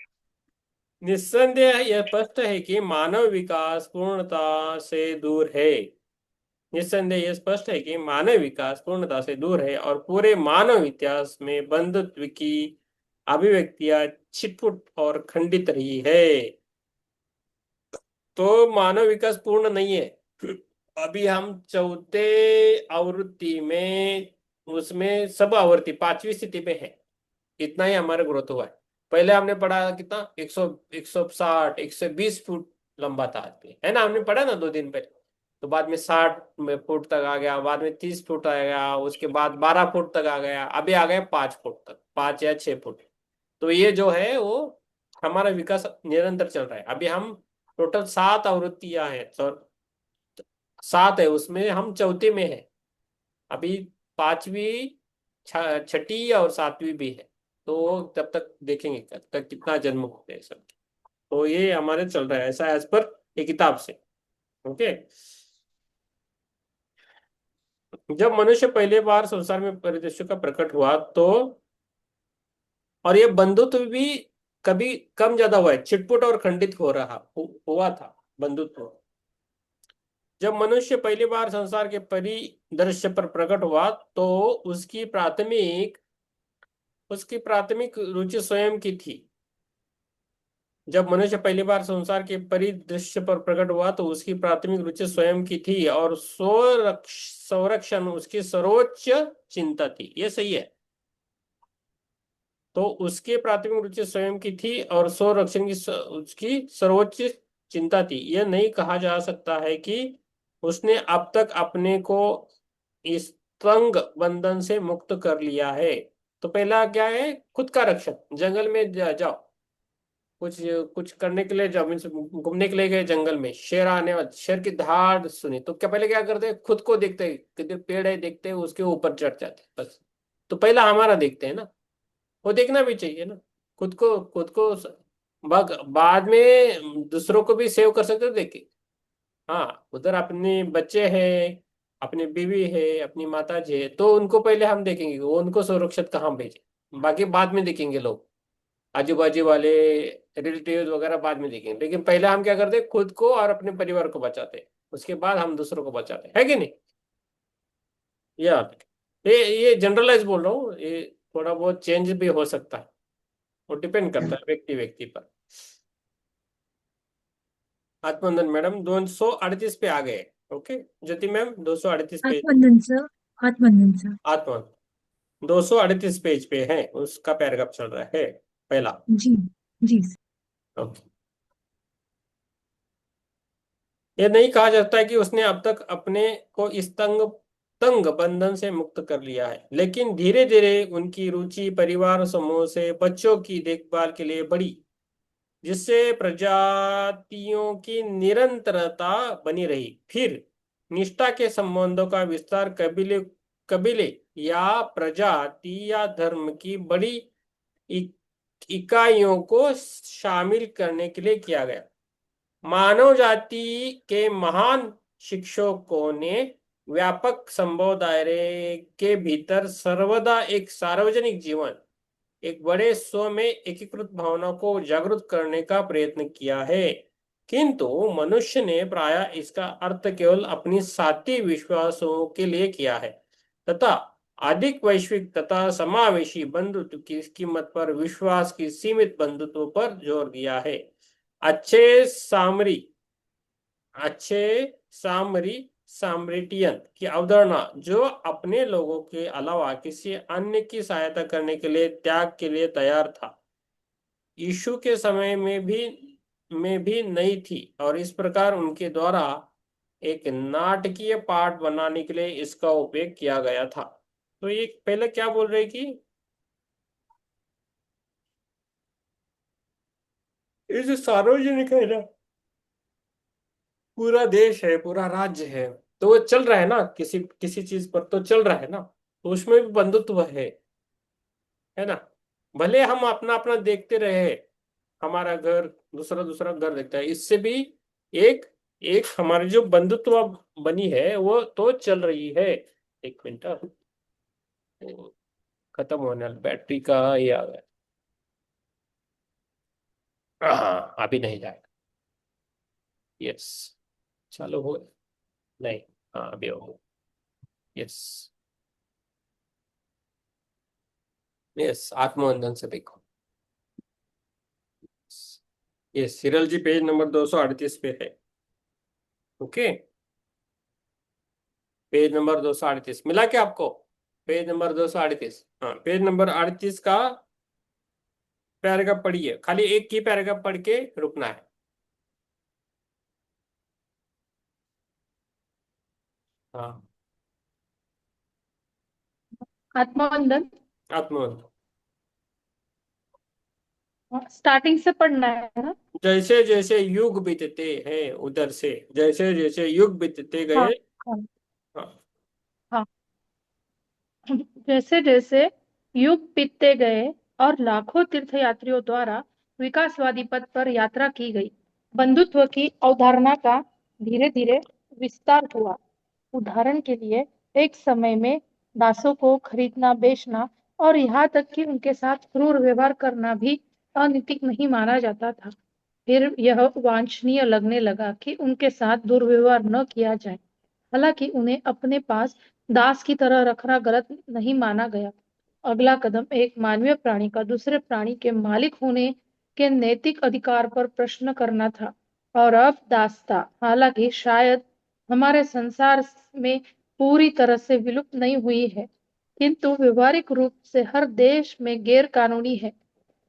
निस्संदेह यह स्पष्ट है कि मानव विकास पूर्णता से दूर है। निस्संदेह यह स्पष्ट है कि मानव विकास पूर्णता से दूर है और पूरे मानव इतिहास में बंधुत्व की अभिव्यक्तियां छिटपुट और खंडित रही है। तो मानव विकास पूर्ण नहीं है। अभी हम चौथे आवृत्ति में, उसमें सब आवृत्ति पांचवी स्थिति पे है। इतना ही हमारा ग्रोथ हुआ है। पहले हमने पढ़ा कितना, 160 120 फुट लंबा था आदमी, है ना, हमने पढ़ा ना 2 दिन पहले। तो बाद में 60 फुट तक आ गया, बाद में 30 फुट आ गया, उसके बाद 12 फुट तक आ गया, अभी आ गया 5 फुट तक, 5 या 6 फुट। तो ये जो है वो हमारा विकास निरंतर चल रहा है। अभी हम टोटल 7 आवृत्तियां हैं, सर 7 है, उसमें हम चौथे में है अभी। पांचवी, छठी और सातवीं भी है। तो तब तक देखेंगे कब तक कितना जन्म होते हैं सब। तो ये हमारे चल रहा है ऐसा एज पर ये किताब से। ओके। जब मनुष्य पहली बार संसार में परिदृश्य का प्रकट हुआ तो, और ये बंधुत्व भी कभी कम ज्यादा हुआ है, छिटपुट और खंडित हो रहा हुआ था बंधुत्व। जब मनुष्य पहली बार संसार के परिदृश्य पर प्रकट हुआ तो उसकी प्राथमिक रुचि स्वयं की थी। जब मनुष्य पहली बार संसार के परिदृश्य पर प्रकट हुआ तो उसकी प्राथमिक रुचि स्वयं की थी और संरक्षण उसकी सर्वोच्च चिंता थी। ये सही है। तो उसके प्राथमिक रुचि स्वयं की थी और स्वरक्षण की उसकी सर्वोच्च चिंता थी। यह नहीं कहा जा सकता है कि उसने अब तक अपने को इस तंग बंधन से मुक्त कर लिया है। तो पहला क्या है, खुद का रक्षण। जंगल में जाओ, कुछ कुछ करने के लिए जाओ, मीन्स घूमने के लिए गए जंगल में, शेर आने वाला, शेर की दहाड़ सुनी तो क्या पहले क्या करते हैं, खुद को देखते हैं, कितने पेड़ है देखते हैं, उसके ऊपर चढ़ जाते हैं बस। तो पहला हमारा देखते हैं ना, वो देखना भी चाहिए ना। खुद को बाद में दूसरों को भी सेव कर सकते हो देख के। हाँ, उधर अपने बच्चे हैं, अपनी बीवी है, अपनी माता जी है, तो उनको पहले हम देखेंगे वो उनको सुरक्षित कहाँ भेजे, बाकी बाद में देखेंगे लोग, आजू बाजू वाले रिलेटिव वगैरह बाद में देखेंगे। लेकिन पहले हम क्या करते हैं, खुद को और अपने परिवार को बचाते हैं, उसके बाद हम दूसरों को बचाते हैं, है कि नहीं। ये याद रखें। ये जनरलाइज बोल रहा हूँ, ये थोड़ा बहुत चेंज भी हो सकता है, वो डिपेंड करता है व्यक्ति व्यक्ति पर। आत्मबंधन मैडम 238 पे आ गए। ओके ज्योति मैम, 238 पे। आत्मबंधन सर। आत्मबंधन सर। आत्मबंधन 238 पेज पे है, उसका पैराग्राफ चल रहा है पहला। जी। जी सर। ओके। यह नहीं कहा जाता है कि उसने अब तक अपने को इस तंग तंग बंधन से मुक्त कर लिया है, लेकिन धीरे धीरे उनकी रुचि परिवार समूह से बच्चों की देखभाल के लिए बढ़ी, जिससे प्रजातियों की निरंतरता बनी रही। फिर निष्ठा के संबंधों का विस्तार कबीले कबीले या प्रजाति या धर्म की बड़ी इ- इकाइयों को शामिल करने के लिए किया गया। मानव जाति के महान शिक्षकों ने व्यापक संभव दायरे के भीतर सर्वदा एक सार्वजनिक जीवन एक बड़े स्व में एकीकृत भावना को जागृत करने का प्रयत्न किया है, किंतु मनुष्य ने प्रायः इसका अर्थ केवल अपनी साथी विश्वासों के लिए किया है तथा अधिक वैश्विक तथा समावेशी बंधुत्व की कीमत पर विश्वास की सीमित बंधुत्व पर जोर दिया है। अच्छे सामरी अच्छे सामरी सामरिटियन की अवधारणा, जो अपने लोगों के अलावा किसी अन्य की सहायता करने के लिए त्याग के लिए तैयार था, यीशु के समय में भी नहीं थी, और इस प्रकार उनके द्वारा एक नाटकीय पाठ बनाने के लिए इसका उपयोग किया गया था। तो ये पहले क्या बोल रहे कि ये जो सार्वजनिक है ना, पूरा देश है, पूरा राज्य है, तो वो चल रहा है ना, किसी किसी चीज पर तो चल रहा है ना, तो उसमें भी बंधुत्व है ना। भले हम अपना अपना देखते रहे, हमारा घर दूसरा दूसरा घर देखता है, इससे भी एक एक हमारी जो बंधुत्व बनी है वो तो चल रही है। एक मिनट, वो खत्म होने वाला बैटरी का ये आ गया। हाँ, अभी नहीं जाएगा। यस, चालू हो गया? नहीं, हाँ अभी हो गया। यस, यस, आत्मवंदन से देखो। ये सिरल जी पेज नंबर 238 पे है। ओके, पेज नंबर 238 मिला क्या आपको? पेज नंबर 238, हाँ, पेज नंबर 38 का पैराग्राफ पढ़िए, खाली एक ही पैराग्राफ पढ़ के रुकना है। हाँ, आत्मवंदन आत्मवंदन। स्टार्टिंग से पढ़ना है ना? जैसे जैसे युग बीतते हैं, उधर से जैसे जैसे युग बीतते हाँ गए। हाँ हाँ, हाँ। जैसे जैसे युग बीतते गए और लाखों तीर्थयात्रियों द्वारा विकासवादी पथ पर यात्रा की गई, बंधुत्व की अवधारणा का धीरे धीरे विस्तार हुआ। उदाहरण के लिए, एक समय में दासों को खरीदना, बेचना और यहाँ तक कि उनके साथ क्रूर व्यवहार करना भी अनैतिक नहीं माना जाता था। फिर यह वांछनीय लगने लगा कि उनके साथ दुर्व्यवहार न किया जाए। हालांकि उन्हें अपने पास दास की तरह रखना गलत नहीं माना गया। अगला कदम एक मानवीय प्राणी का दूसरे प्राणी के मालिक होने के नैतिक अधिकार पर प्रश्न करना था। और अब दास था, हालांकि शायद हमारे संसार में पूरी तरह से विलुप्त नहीं हुई है, किंतु व्यवहारिक रूप से हर देश में गैर कानूनी है।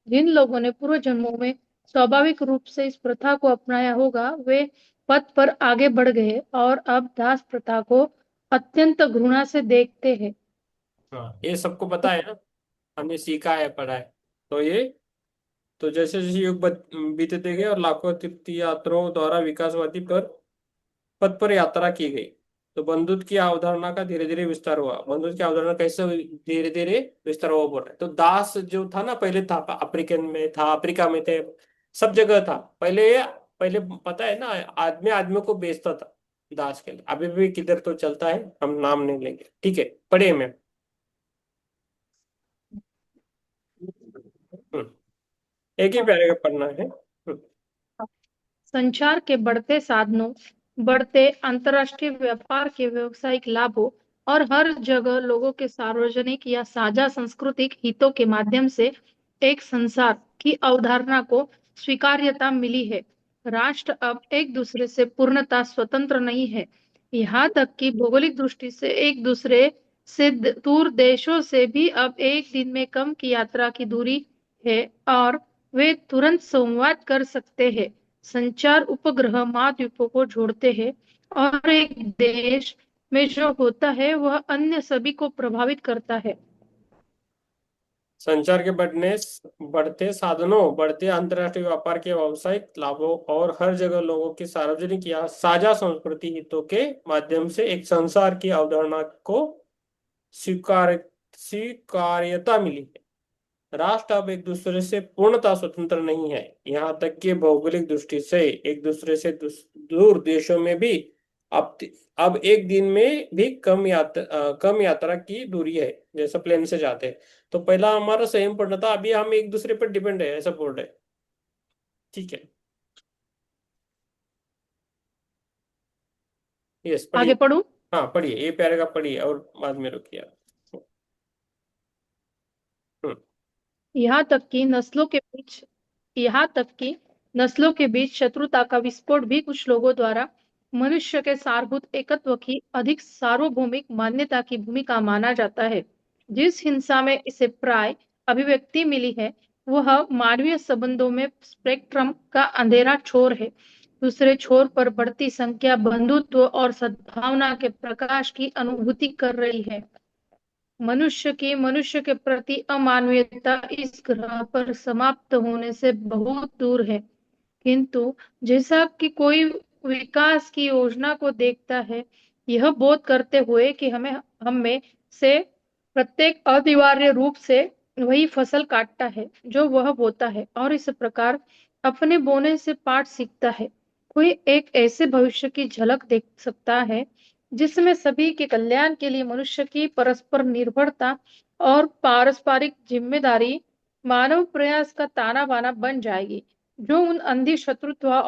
जिन लोगों ने पूर्व जन्मों में स्वाभाविक रूप से इस प्रथा को अपनाया होगा, वे पथ पर आगे बढ़ गए और अब दास प्रथा को अत्यंत घृणा से देखते हैं। हाँ, ये सबको पता है ना, हमने सीखा है, पढ़ा है। तो ये, तो जैसे जैसे युग बीतते गए और लाखों तीर्थयात्रियों द्वारा विकासवादी पर पथ पर यात्रा की गई, तो बंधुत्व की अवधारणा का धीरे धीरे विस्तार हुआ। बंधुत्व की अवधारणा कैसे धीरे धीरे विस्तार हुआ बोल रहे हैं। तो दास जो था ना, पहले था अफ्रीकन में था, अफ्रीका में थे, सब जगह था पहले। पहले पता है ना, आदमी आदमी को बेचता था दास के लिए। अभी भी किधर तो चलता है, हम नाम नहीं लेंगे, ठीक है, पढ़े में। एक ही पैराग्राफ पढ़ना है। संचार के बढ़ते साधनों, बढ़ते अंतर्राष्ट्रीय व्यापार के व्यवसायिक लाभों और हर जगह लोगों के सार्वजनिक या साझा सांस्कृतिक हितों के माध्यम से एक संसार की अवधारणा को स्वीकार्यता मिली है। राष्ट्र अब एक दूसरे से पूर्णतः स्वतंत्र नहीं है। यहाँ तक कि भौगोलिक दृष्टि से एक दूसरे से दूर देशों से भी अब एक दिन में कम की यात्रा की दूरी है और वे तुरंत संवाद कर सकते हैं। संचार उपग्रह महाद्वीपों को जोड़ते हैं और एक देश में जो होता है वह अन्य सभी को प्रभावित करता है। संचार के बढ़ते साधनों, बढ़ते अंतर्राष्ट्रीय व्यापार के व्यावसायिक लाभों और हर जगह लोगों की सार्वजनिक या साझा संस्कृति हितों के माध्यम से एक संसार की अवधारणा को स्वीकार स्वीकार्यता मिली है। राष्ट्र अब एक दूसरे से पूर्णतः स्वतंत्र नहीं है, यहाँ तक कि भौगोलिक दृष्टि से एक दूसरे से दूर देशों में भी अब अब एक दिन में भी कम यात्रा की दूरी है, जैसा प्लेन से जाते हैं। तो पहला हमारा सेम पढ़ना था, अभी हम एक दूसरे पर डिपेंड है ऐसा बोल रहे हैं। ठीक है। यस, आगे पढ़िए। पढ़ूं। हाँ पढ़िए, ये पैराग्राफ पढ़िए और बाद में रुकिए। हम्म। यहाँ तक कि नस्लों के बीच यहाँ तक कि नस्लों के बीच शत्रुता का विस्फोट भी कुछ लोगों द्वारा मनुष्य के सारभूत एकत्व की अधिक सार्वभौमिक मान्यता की भूमिका माना जाता है। जिस हिंसा में इसे प्राय अभिव्यक्ति मिली है, वह मानवीय संबंधों में स्पेक्ट्रम का अंधेरा छोर है। दूसरे छोर पर बढ़ती संख्या बंधुत्व और सद्भावना के प्रकाश की अनुभूति कर रही है। मनुष्य के प्रति अमानवीयता इस ग्रह पर समाप्त होने से बहुत दूर है। किंतु जैसा कि कोई विकास की योजना को देखता है, यह बोध करते हुए कि हम में से प्रत्येक अनिवार्य रूप से वही फसल काटता है जो वह बोता है, और इस प्रकार अपने बोने से पाठ सीखता है। कोई एक ऐसे भविष्य की झलक देख सकता है जिसमें सभी के कल्याण के लिए मनुष्य की परस्पर निर्भरता और पारस्परिक जिम्मेदारी मानव प्रयास का ताना बाना बन जाएगी, जो उन अंधी शत्रुता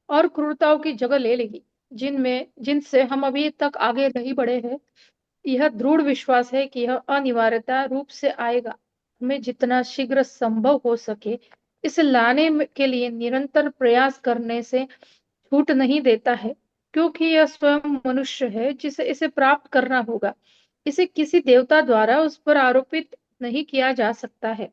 और क्रूरताओं की जगह ले लेगी जिनसे हम अभी तक आगे नहीं बढ़े हैं। यह दृढ़ विश्वास है कि यह अनिवार्यता रूप से आएगा। हमें जितना शीघ्र संभव हो सके इसे के लिए निरंतर प्रयास करने से छूट नहीं देता है, क्योंकि यह स्वयं मनुष्य है जिसे इसे प्राप्त करना होगा। इसे किसी देवता द्वारा उस पर आरोपित नहीं किया जा सकता है।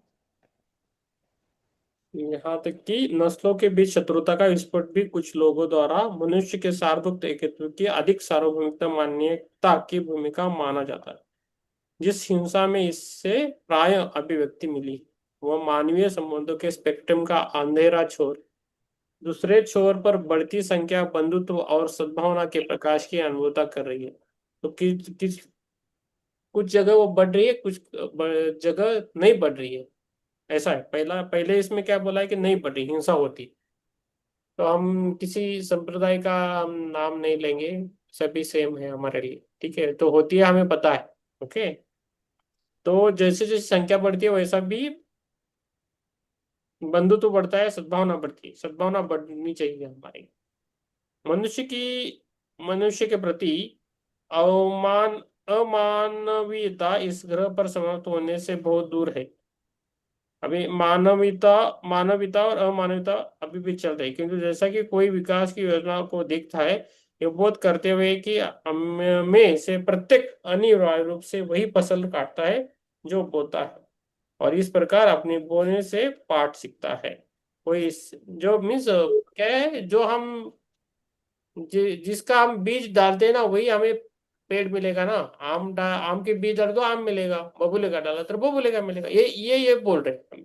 यहाँ तक कि नस्लों के बीच शत्रुता का विस्फोट भी कुछ लोगों द्वारा मनुष्य के सार्वभौमिक एकत्व की अधिक सार्वभौमिकता मान्यता की भूमिका माना जाता है। जिस हिंसा में इससे प्राय अभिव्यक्ति मिली, वह मानवीय संबंधों के स्पेक्ट्रम का अंधेरा छोर, दूसरे छोर पर बढ़ती संख्या बंधुत्व और सद्भावना के प्रकाश की अनुभूता कर रही है। तो कुछ जगह वो बढ़ रही है, कुछ जगह नहीं बढ़ रही है। ऐसा है। पहले इसमें क्या बोला है कि नहीं बढ़ रही, हिंसा होती। तो हम किसी संप्रदाय का हम नाम नहीं लेंगे, सभी सेम है हमारे लिए। ठीक है, तो होती है, हमें पता है। ओके। तो जैसे जैसे संख्या बढ़ती है वैसा भी बंधुत्व बढ़ता है, सद्भावना बढ़ती है। सद्भावना बढ़नी चाहिए हमारी। मनुष्य की मनुष्य के प्रति अवमान अमानवीयता इस ग्रह पर समाप्त होने से बहुत दूर है। अभी मानवीयता और अमानवीयता अभी भी चल रही है, क्योंकि जैसा कि कोई विकास की योजना को देखता है, ये बोध करते हुए कि हम में से प्रत्येक अनिवार्य रूप से वही फसल काटता है जो बोता है, और इस प्रकार अपने बोने से पाठ सीखता है। जो मीन्स क्या है, जो हम जिसका हम बीज डालते हैं ना, वही हमें पेड़ मिलेगा ना। आम के बीज डाल दो, आम मिलेगा। बबूले का डाला तो बबूले का मिलेगा। ये बोल रहे हैं हम।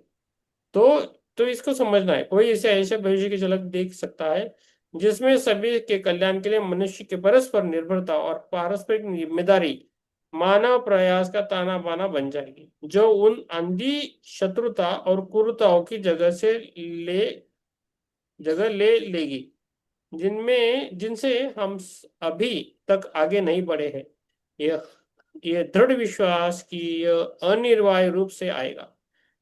तो तो इसको समझना है। कोई इसे ऐसे भविष्य की झलक देख सकता है जिसमें सभी के कल्याण के लिए मनुष्य की परस्पर निर्भरता और पारस्परिक जिम्मेदारी मानव प्रयास का ताना बाना बन जाएगी, जो उन अंधी शत्रुता और क्रूरताओं की जगह ले लेगी जिनसे हम अभी तक आगे नहीं बढ़े हैं। यह यह दृढ़ विश्वास कि यह अनिवार्य रूप से आएगा।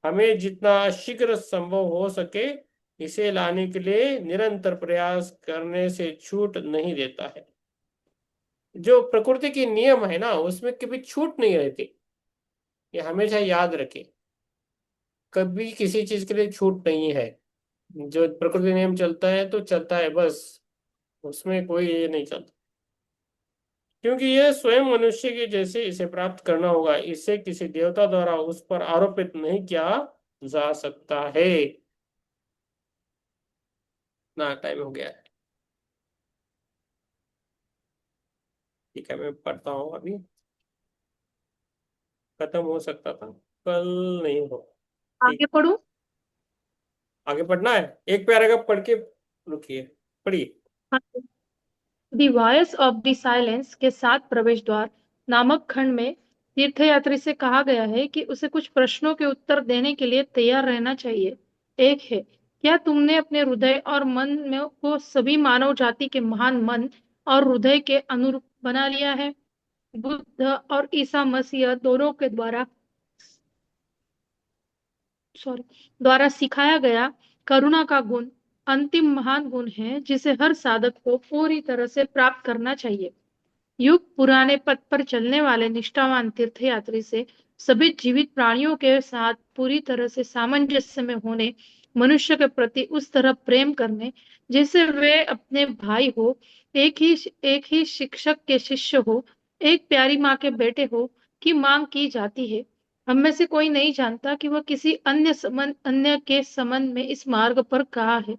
हमें जितना शीघ्र संभव हो सके इसे लाने के लिए निरंतर प्रयास करने से छूट नहीं देता है। जो प्रकृति की नियम है ना, उसमें कभी छूट नहीं रहती। ये हमेशा याद रखें। कभी किसी चीज के लिए छूट नहीं है। जो प्रकृति नियम चलता है तो चलता है बस, उसमें कोई ये नहीं चलता। क्योंकि यह स्वयं मनुष्य के जैसे इसे प्राप्त करना होगा। इसे किसी देवता द्वारा उस पर आरोपित नहीं किया जा सकता है। ना टाइम हो गया है। ठीक है, मैं पढ़ता हूँ अभी। खत्म हो सकता था, कल नहीं हो। ठीक। आगे पढ़ूं। आगे पढ़ना है, एक पैराग्राफ पढ़ के रुकिए। पढ़िए। The voice of the silence के साथ प्रवेश द्वार नामक खंड में तीर्थयात्री से कहा गया है कि उसे कुछ प्रश्नों के उत्तर देने के लिए तैयार रहना चाहिए। एक है, क्या तुमने अपने हृदय और मन में को सभी मानव जाति के महान मन और हृदय के अनुरूप बना लिया है। बुद्ध और ईसा मसीह दोनों के द्वारा सिखाया गया करुणा का गुण अंतिम महान गुण है जिसे हर साधक को पूरी तरह से प्राप्त करना चाहिए। युग पुराने पथ पर चलने वाले निष्ठावान तीर्थयात्री से सभी जीवित प्राणियों के साथ पूरी तरह से सामंजस्य में होने, मनुष्य के प्रति उस तरह प्रेम करने जैसे वे अपने भाई हो, एक ही शिक्षक के शिष्य हो, एक प्यारी माँ के बेटे हो की मांग की जाती है। हम में से कोई नहीं जानता कि वह किसी अन्य के संबंध में इस मार्ग पर कहाँ है।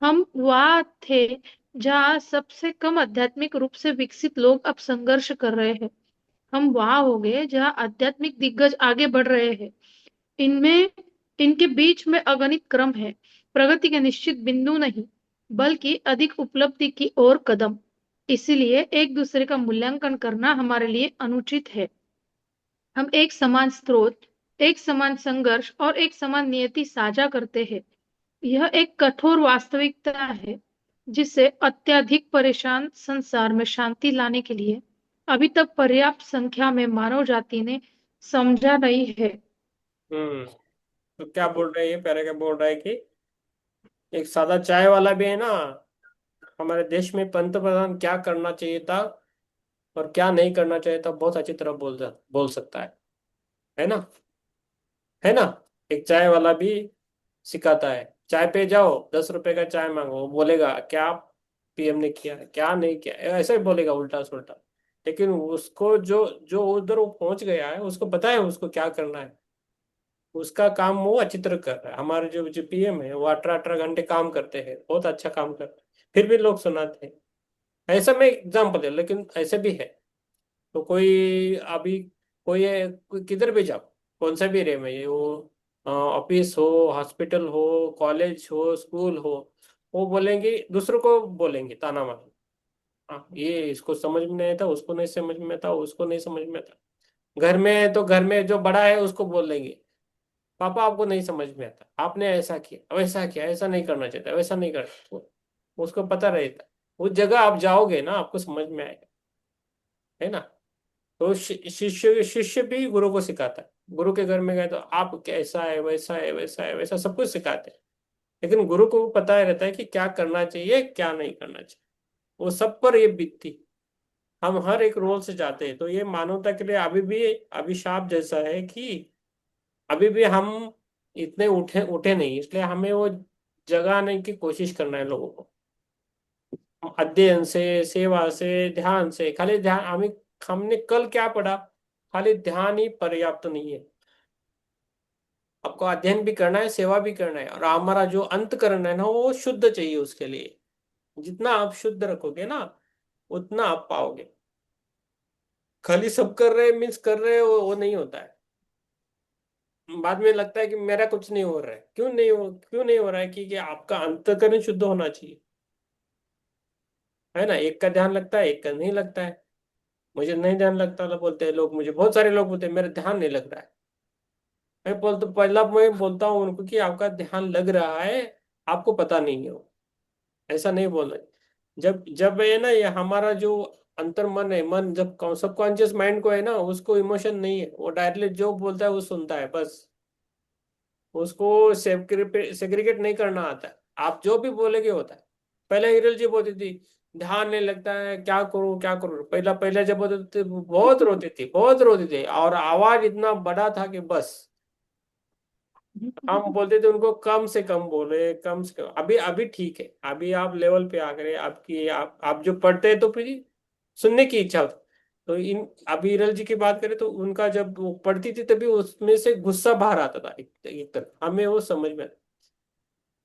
हम वहाँ थे जहाँ सबसे कम आध्यात्मिक रूप से विकसित लोग अब संघर्ष कर रहे हैं। हम वहाँ हो गए जहाँ आध्यात्मिक दिग्गज आगे बढ़ रहे हैं। इनमें इनके बीच में अगणित क्रम है, प्रगति के निश्चित बिंदु नहीं, बल्कि अधिक उपलब्धि की ओर कदम। इसीलिए एक दूसरे का मूल्यांकन करना हमारे लिए अनुचित है। हम एक समान स्रोत, एक समान संघर्ष और एक समान नियति साझा करते हैं। यह एक कठोर वास्तविकता है जिसे अत्यधिक परेशान संसार में शांति लाने के लिए अभी तक पर्याप्त संख्या में मानव जाति ने समझा नहीं है। हम्म। तो क्या बोल रहे हैं ये प्यारे, क्या बोल रहा है कि एक सादा चाय वाला भी है ना, हमारे देश में पंतप्रधान क्या करना चाहिए था और क्या नहीं करना चाहिए था बहुत अच्छी तरह बोल सकता है ना? है ना? एक चाय वाला भी सिखाता है, चाय पे जाओ 10 रुपए का चाय मांगो, वो बोलेगा क्या पीएम ने किया है क्या नहीं किया है, ऐसा ही बोलेगा उल्टा सुल्टा। लेकिन उसको जो जो उधर वो पहुंच गया है उसको पता है उसको क्या करना है, उसका काम वो अच्छी तरह कर रहा है। हमारे जो जो पीएम है वो 18 18 घंटे काम करते हैं, बहुत अच्छा काम करते हैं, फिर भी लोग सुनाते हैं। ऐसा मैं एग्जाम्पल है, लेकिन ऐसे भी है। तो कोई अभी कोई किधर भी जाओ, कौन सा भी रहे में ये वो ऑफिस हो, हॉस्पिटल हो, कॉलेज हो, स्कूल हो, वो बोलेंगे दूसरों को बोलेंगे ताना मार। हाँ, ये इसको समझ में नहीं था, उसको नहीं समझ में था, उसको नहीं समझ में था। घर में है तो घर में जो बड़ा है उसको बोल देंगे, पापा आपको नहीं समझ में आता, आपने ऐसा किया वैसा किया, ऐसा नहीं करना चाहिए, वैसा नहीं करना। उसको पता रहता, उस जगह आप जाओगे ना आपको समझ में आएगा। है ना? तो शिष्य शिष्य भी गुरु को सिखाता है। गुरु के घर में गए तो आप कैसा है वैसा है वैसा है वैसा सब कुछ सिखाते हैं। लेकिन गुरु को पता है रहता है कि क्या करना चाहिए क्या नहीं करना चाहिए, वो सब पर ये बीतती। हम हर एक रोल से जाते हैं, तो ये मानवता के लिए अभी भी अभिशाप जैसा है कि अभी भी हम इतने उठे उठे नहीं, इसलिए हमें वो जगाने की कोशिश करना है लोगों को। अध्ययन से, सेवा से, ध्यान से, खाली ध्यान हमने कल क्या पढ़ा, खाली ध्यान ही पर्याप्त नहीं है। आपको अध्ययन भी करना है, सेवा भी करना है, और हमारा जो अंतकरण है ना वो शुद्ध चाहिए। उसके लिए जितना आप शुद्ध रखोगे ना उतना आप पाओगे। खाली सब कर रहे मीन्स कर रहे हो वो नहीं होता है। बाद में लगता है कि मेरा कुछ नहीं हो रहा है, क्यों नहीं हो रहा है कि आपका अंतकरण शुद्ध होना चाहिए। है ना? एक का ध्यान लगता है, एक का नहीं लगता है। मुझे नहीं ध्यान लगता वाला बोलते हैं लोग, मुझे बहुत सारे लोग बोलते हैं मेरा ध्यान नहीं लग रहा है। मैं बोलता हूँ उनको कि आपका ध्यान लग रहा है, आपको पता नहीं है वो। ऐसा नहीं बोलना है। जब जब है ना ये हमारा जो अंतर मन है, मन जब सबकॉन्शियस माइंड को है ना उसको इमोशन नहीं है, वो डायरेक्टली जो बोलता है वो सुनता है बस। उसको सेग्रीगेट नहीं करना आता है, आप जो भी बोलेगे होता है। पहले हिरल जी बोलती थी ध्यान नहीं लगता है, क्या करूं क्या करूं। पहला पहले जब बोलते थे बहुत रोती थी और आवाज इतना बड़ा था कि बस। हम बोलते थे उनको कम से कम बोले, कम से कम। अभी अभी ठीक है, अभी आप लेवल पे आ गए, आपकी आप जो पढ़ते हैं तो फिर सुनने की इच्छा होती। तो इन अभी हिरल जी की बात करें तो उनका जब वो पढ़ती थी तभी उसमें से गुस्सा बाहर आता था, एक तरह हमें वो समझ में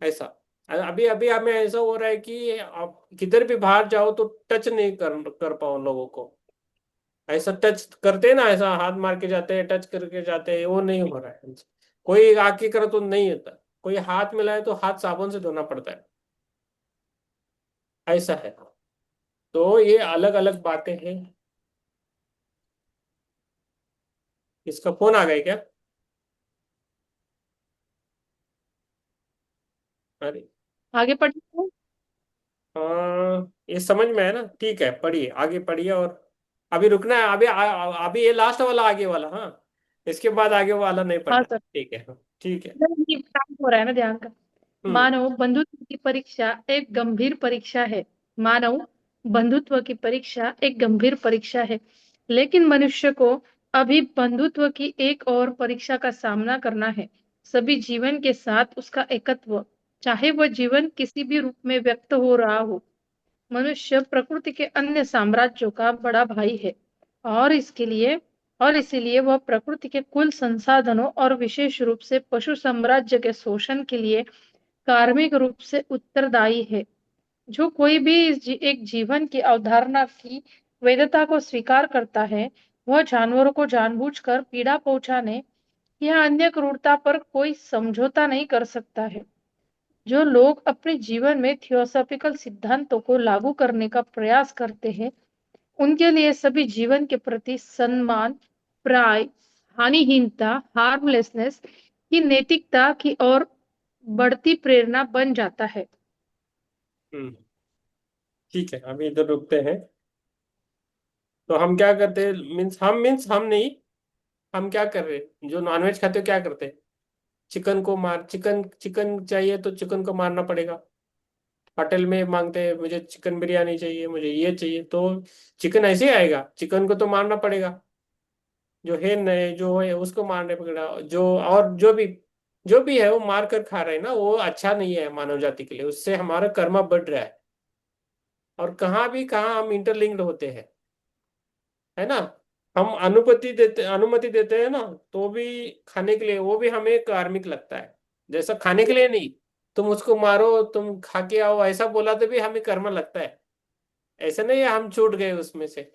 ऐसा। अभी अभी हमें ऐसा हो रहा है कि आप किधर भी बाहर जाओ तो टच नहीं कर पाओ लोगों को। ऐसा टच करते हैं ना, ऐसा हाथ मार के जाते हैं, टच करके जाते हैं, वो नहीं हो रहा है हमसे। कोई आके करे तो नहीं होता, कोई हाथ मिलाए तो हाथ साबुन से धोना पड़ता है। ऐसा है। तो ये अलग अलग बातें हैं। इसका फोन आ गया क्या? अरे आगे पढ़िए। हाँ, ये समझ में है ना? ठीक है, पढ़िए, आगे पढ़िए। और अभी रुकना है, अभी ये लास्ट वाला, आगे वाला, हाँ। इसके बाद आगे वाला नहीं हाँ पढ़ना। सर। ठीक है, हाँ, ठीक है। नहीं, टाइम हो रहा है ना, ध्यान का। हम्म। मानव बंधुत्व की परीक्षा एक गंभीर परीक्षा है। मानव बंधुत्व की परीक्षा एक गंभीर परीक्षा है, लेकिन मनुष्य को अभी बंधुत्व की एक और परीक्षा का सामना करना है। सभी जीवन के साथ उसका एकत्व, चाहे वह जीवन किसी भी रूप में व्यक्त हो रहा हो। मनुष्य प्रकृति के अन्य साम्राज्यों का बड़ा भाई है, और इसके लिए और इसीलिए वह प्रकृति के कुल संसाधनों और विशेष रूप से पशु साम्राज्य के शोषण के लिए कार्मिक रूप से उत्तरदायी है। जो कोई भी एक जीवन की अवधारणा की वैधता को स्वीकार करता है, वह जानवरों को जानबूझकर पीड़ा पहुंचाने या अन्य क्रूरता पर कोई समझौता नहीं कर सकता है। जो लोग अपने जीवन में थियोसॉफिकल सिद्धांतों को लागू करने का प्रयास करते हैं, उनके लिए सभी जीवन के प्रति सम्मान, प्राय, हानिहीनता, हार्मलेसनेस की नैतिकता की ओर बढ़ती प्रेरणा बन जाता है। हम्म। ठीक है, अभी इधर रुकते हैं। तो हम क्या करते हैं, मीन्स हम नहीं, हम क्या कर रहे हैं? जो नॉनवेज खाते हो क्या करते हैं? चिकन चिकन चाहिए तो चिकन को मारना पड़ेगा। होटल में मांगते हैं, मुझे चिकन बिरयानी चाहिए, मुझे ये चाहिए, तो चिकन ऐसे ही आएगा? चिकन को तो मारना पड़ेगा। जो है नए जो है उसको मारने पड़ेगा। जो भी है वो मार कर खा रहे हैं ना, वो अच्छा नहीं है मानव जाति के लिए। उससे हमारा कर्म बढ़ रहा है। और कहाँ भी कहाँ हम इंटरलिंक्ड होते हैं, है ना? हम अनुमति देते हैं ना, तो भी खाने के लिए, वो भी हमें कार्मिक लगता है। जैसा खाने के लिए नहीं, तुम उसको मारो, तुम खा के आओ, ऐसा बोला तो भी हमें कर्म लगता है। ऐसा नहीं है हम छूट गए उसमें से।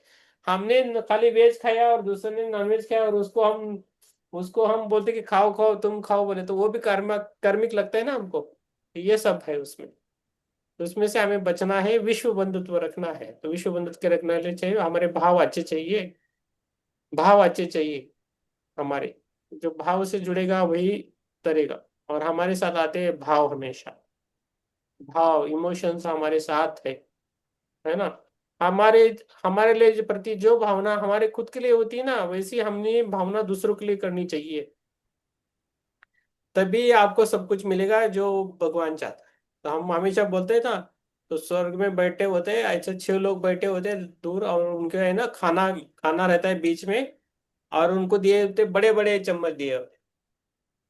हमने खाली वेज खाया और दूसरे ने नॉनवेज खाया, और उसको हम बोलते कि खाओ खाओ, तुम खाओ बोले, तो वो भी कार्मिक लगता है ना हमको। ये सब है उसमें। तो उसमें से हमें बचना है, विश्व बंधुत्व रखना है। तो विश्व बंधुत्व के रखने के लिए चाहिए, हमारे भाव अच्छे चाहिए। भाव अच्छे चाहिए हमारे। जो भाव से जुड़ेगा वही तरेगा। और हमारे साथ आते हैं भाव हमेशा। भाव, इमोशंस हमारे साथ है ना? हमारे हमारे लिए प्रति जो भावना हमारे खुद के लिए होती है ना, वैसी हमने भावना दूसरों के लिए करनी चाहिए। तभी आपको सब कुछ मिलेगा जो भगवान चाहता है। तो हम हमेशा बोलते हैं ना, तो स्वर्ग में बैठे होते हैं ऐसे 6 लोग बैठे होते हैं दूर, और उनके है ना खाना खाना रहता है बीच में। और उनको दिए होते बड़े बड़े चम्मच दिए होते,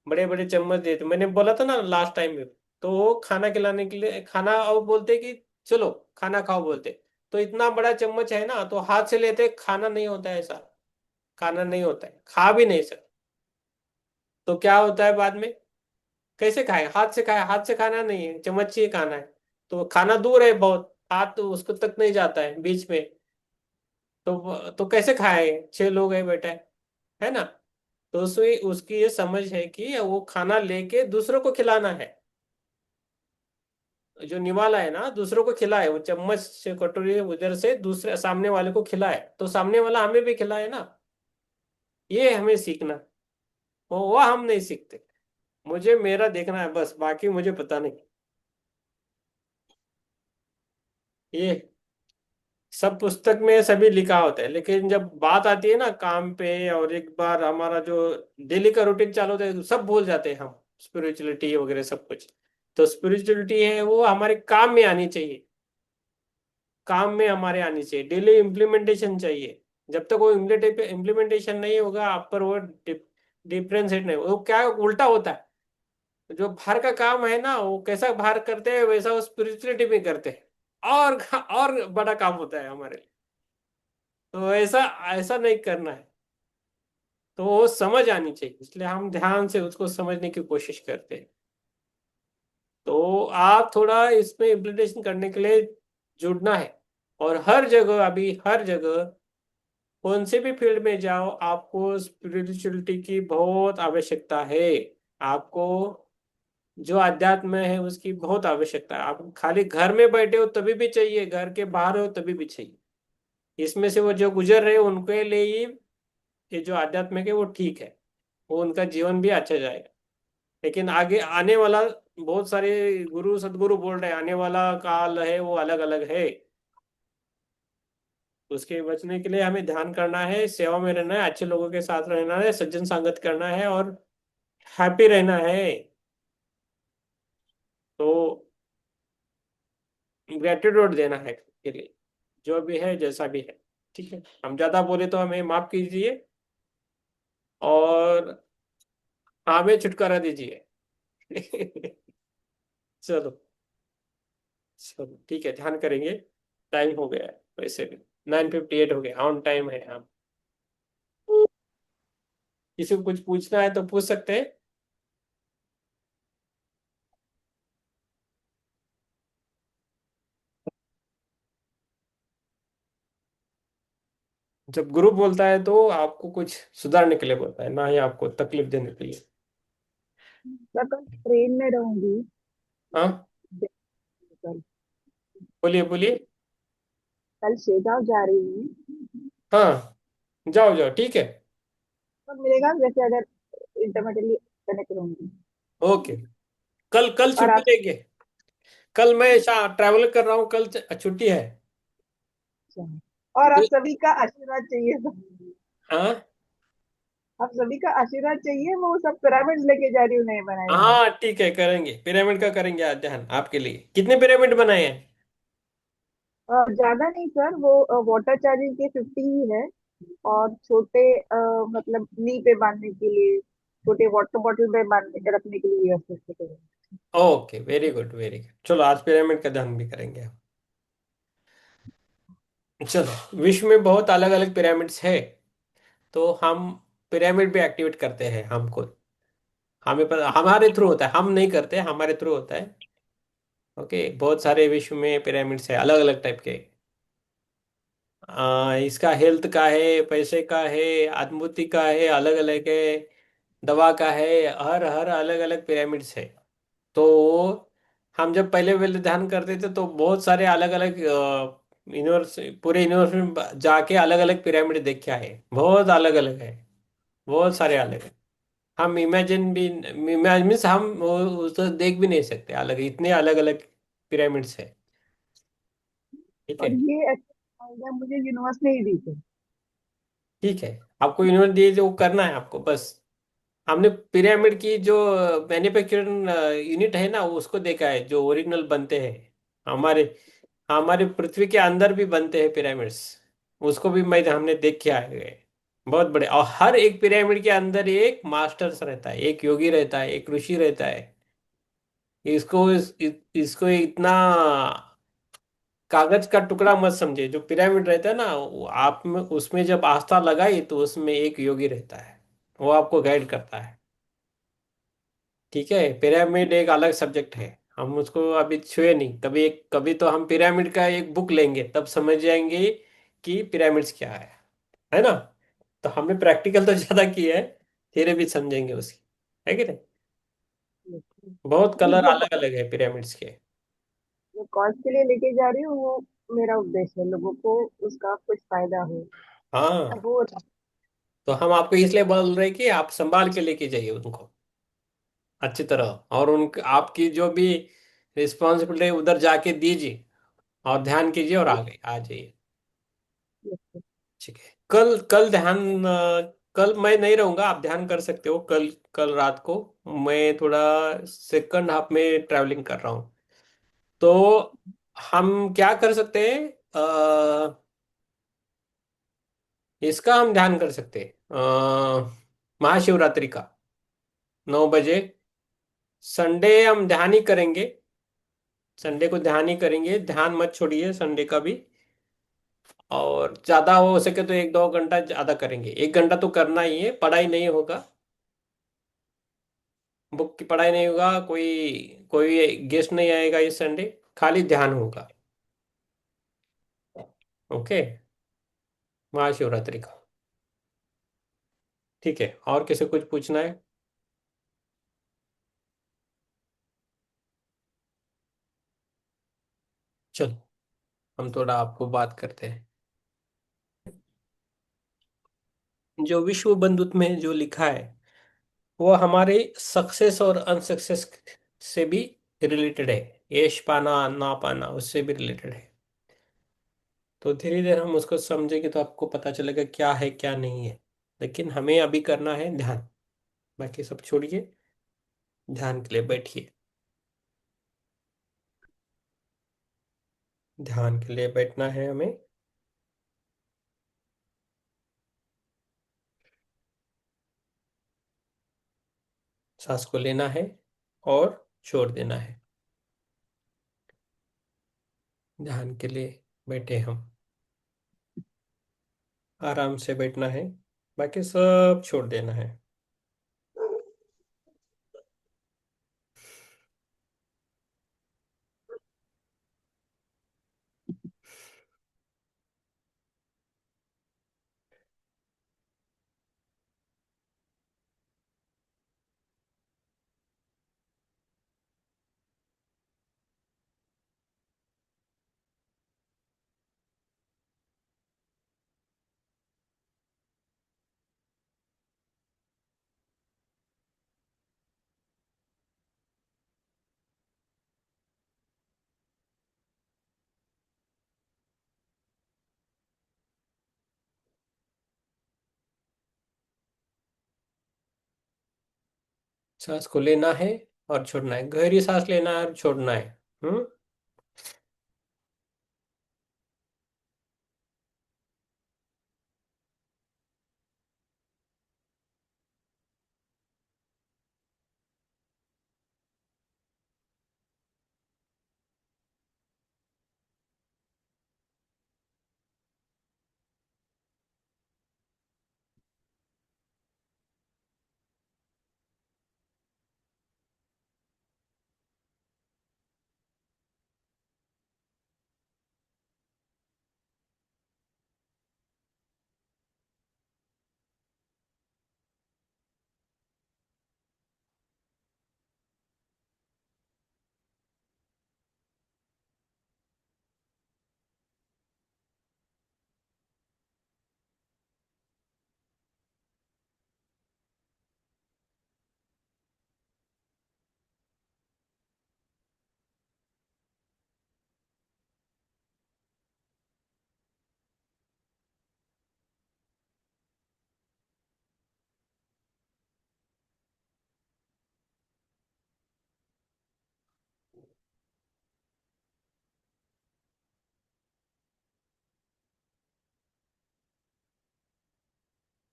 बड़े बड़े चम्मच दिए थे, मैंने बोला था ना लास्ट टाइम में। तो वो खाना खिलाने के लिए, खाना, और बोलते कि चलो खाना खाओ बोलते। तो इतना बड़ा चम्मच है ना, तो हाथ से लेते, खाना नहीं होता है ऐसा। खाना नहीं होता है, खा भी नहीं सकते। तो क्या होता है बाद में? कैसे खाए? हाथ से खाए? हाथ से खाना नहीं है, चम्मच से ही खाना है। तो खाना दूर है बहुत, हाथ तो उसको तक नहीं जाता है बीच में। तो कैसे खाए? 6 लोग हैं बेटा, है ना? तो उसमें उसकी ये समझ है कि वो खाना लेके दूसरों को खिलाना है। जो निवाला है ना, दूसरों को खिलाए, वो चम्मच से कटोरी उधर से दूसरे सामने वाले को खिलाए, तो सामने वाला हमें भी खिलाए ना। ये हमें सीखना। वो हम नहीं सीखते। मुझे मेरा देखना है बस, बाकी मुझे पता नहीं। ये सब पुस्तक में सभी लिखा होता है, लेकिन जब बात आती है ना काम पे, और एक बार हमारा जो डेली का रूटीन चालू होता है, तो सब भूल जाते हैं हम, स्पिरिचुअलिटी वगैरह सब कुछ। तो स्पिरिचुअलिटी है वो हमारे काम में आनी चाहिए। काम में हमारे आनी चाहिए, डेली इम्प्लीमेंटेशन चाहिए। जब तक वो इम्प्लीमेंटेशन नहीं होगा आप पर, वो डिफरेंशिएट नहीं, वो क्या उल्टा होता है। जो बाहर का काम है ना, वो कैसा बाहर करते हैं वैसा वो स्पिरिचुअलिटी में करते हैं, और बड़ा काम होता है हमारे लिए। तो ऐसा ऐसा नहीं करना है। तो वो समझ आनी चाहिए, इसलिए हम ध्यान से उसको समझने की कोशिश करते हैं। तो आप थोड़ा इसमें इम्प्लीमेंटेशन करने के लिए जुड़ना है। और हर जगह, अभी हर जगह, कौन से भी फील्ड में जाओ, आपको स्पिरिचुअलिटी की बहुत आवश्यकता है। आपको जो अध्यात्म है उसकी बहुत आवश्यकता है। आप खाली घर में बैठे हो तभी भी चाहिए, घर के बाहर हो तभी भी चाहिए। इसमें से वो जो गुजर रहे हैं उनके लिए ही ये जो आध्यात्मिक है वो ठीक है। वो उनका जीवन भी अच्छा जाएगा। लेकिन आगे आने वाला बहुत सारे गुरु सदगुरु बोल रहे हैं आने वाला काल है वो अलग अलग है। उसके बचने के लिए हमें ध्यान करना है, सेवा में रहना है, अच्छे लोगों के साथ रहना है, सज्जन संगत करना है और हैप्पी रहना है। तो ग्रेटिट्यूड देना है के लिए, जो भी है जैसा भी है। ठीक है, हम ज्यादा बोले तो हमें माफ कीजिए और हमें छुटकारा दीजिए। चलो, चलो ठीक है, ध्यान करेंगे। टाइम हो गया है वैसे भी, 9:58 हो गया, ऑन टाइम है हम। किसी को कुछ पूछना है तो पूछ सकते हैं। जब गुरु बोलता है तो आपको कुछ सुधारने के लिए बोलता है, ना ही आपको तकलीफ देने के लिए। मैं कल ट्रेन में रहूंगी। हाँ, कल बोलिए बोलिए। कल शेगांव जा रही हूँ। हाँ, जाओ जाओ, ठीक है। तो मिलेगा वैसे अगर इंटरनेटली कनेक्ट रहूंगी। ओके, कल कल और छुट्टी आप लेंगे। कल मैं ट्रैवल कर रहा हूँ, कल छुट्टी है। और आप सभी का आशीर्वाद चाहिए था। हाँ आप सभी का आशीर्वाद चाहिए, वो सब पिरामिड लेके जा रही हूँ नए बनाए हुए। हाँ, ठीक है, करेंगे पिरामिड का, करेंगे अध्ययन आपके लिए। कितने पिरामिड बनाए हैं? ज्यादा नहीं सर, वो वाटर चार्जिंग के 50 ही है। और छोटे मतलब नी पे बांधने के लिए, छोटे वाटर बॉटल में बांधने रखने के लिए व्यवस्थित है। Okay, very good very good. चलो, आज पिरामिड का ध्यान भी करेंगे हम। चलो, विश्व में बहुत अलग अलग पिरामिड्स है, तो हम पिरामिड भी एक्टिवेट करते हैं हमको। हमें पता, हमारे थ्रू होता है, हम नहीं करते, हमारे थ्रू होता है। ओके, बहुत सारे विश्व में पिरामिड्स है अलग अलग टाइप के। इसका हेल्थ का है, पैसे का है, अनुभूति का है, अलग अलग है, दवा का है। हर हर अलग अलग पिरामिड्स है। तो हम जब पहले पहले ध्यान करते थे तो बहुत सारे अलग अलग यूनिवर्स, पूरे यूनिवर्स में जाके अलग अलग पिरामिड देख के आए। बहुत अलग अलग है, बहुत सारे अलग है। हम इमेजिन भी, मीन्स हम उसको देख भी नहीं सकते, अलग इतने अलग अलग पिरामिड्स है। ठीक और है, ये आइडिया मुझे यूनिवर्स ने ही दी थी। ठीक है। आपको यूनिवर्स दिए जो करना है आपको बस। हमने पिरामिड की जो मैन्युफैक्चरिंग यूनिट है ना, उसको देखा है, जो ओरिजिनल बनते हैं। हमारे हमारे पृथ्वी के अंदर भी बनते हैं पिरामिड्स। उसको भी मैं हमने देख के आए हुए हैं। बहुत बड़े, और हर एक पिरामिड के अंदर एक मास्टर्स रहता है, एक योगी रहता है, एक ऋषि रहता है। इसको इतना कागज का टुकड़ा मत समझे। जो पिरामिड रहता है ना, वो आप में उसमें जब आस्था लगाई तो उसमें एक योगी रहता है, वो आपको गाइड करता है। ठीक है, पिरामिड एक अलग सब्जेक्ट है, हम उसको अभी छुए नहीं कभी। कभी तो हम पिरामिड का एक बुक लेंगे तब समझ जाएंगे कि पिरामिड्स क्या है ना। तो हमने प्रैक्टिकल तो ज्यादा किया है, धीरे भी समझेंगे उसकी, है कि नहीं। बहुत नहीं, कलर अलग अलग है पिरामिड्स के। जो कॉज के लिए लेके जा रही हूँ वो मेरा उद्देश्य है लोगों को उसका कुछ फायदा हो। हाँ, अब वो तो हम आपको इसलिए बोल रहे हैं कि आप संभाल के लेके जाइए उनको अच्छी तरह, और उन आपकी जो भी रिस्पॉन्सिबिलिटी उधर जाके दीजिए, और ध्यान कीजिए और आ गए आ जाइए। ठीक है, कल कल ध्यान कल मैं नहीं रहूंगा, आप ध्यान कर सकते हो कल। कल रात को मैं थोड़ा सेकंड हाफ में ट्रैवलिंग कर रहा हूँ। तो हम क्या कर सकते हैं, इसका हम ध्यान कर सकते हैं, महाशिवरात्रि का, 9 बजे। संडे हम ध्यान ही करेंगे, संडे को ध्यान ही करेंगे, ध्यान मत छोड़िए संडे का भी। और ज्यादा हो सके तो 1-2 घंटा ज्यादा करेंगे, 1 घंटा तो करना ही है। पढ़ाई नहीं होगा, बुक की पढ़ाई नहीं होगा, कोई कोई गेस्ट नहीं आएगा इस संडे, खाली ध्यान होगा। ओके, महाशिवरात्रि का। ठीक है, और किसी को कुछ पूछना है? चलो, हम थोड़ा आपको बात करते हैं। जो विश्व बंधुत्व में जो लिखा है, वो हमारे सक्सेस और अनसक्सेस से भी रिलेटेड है। यश पाना ना पाना उससे भी रिलेटेड है। तो धीरे धीरे हम उसको समझेंगे तो आपको पता चलेगा क्या है क्या नहीं है। लेकिन हमें अभी करना है ध्यान। बाकी सब छोड़िए, ध्यान के लिए बैठिए। ध्यान के लिए बैठना है हमें। सांस को लेना है और छोड़ देना है। ध्यान के लिए बैठे हम, आराम से बैठना है। बाकी सब छोड़ देना है। सांस को लेना है और छोड़ना है। गहरी सांस लेना है और छोड़ना है। हम्म।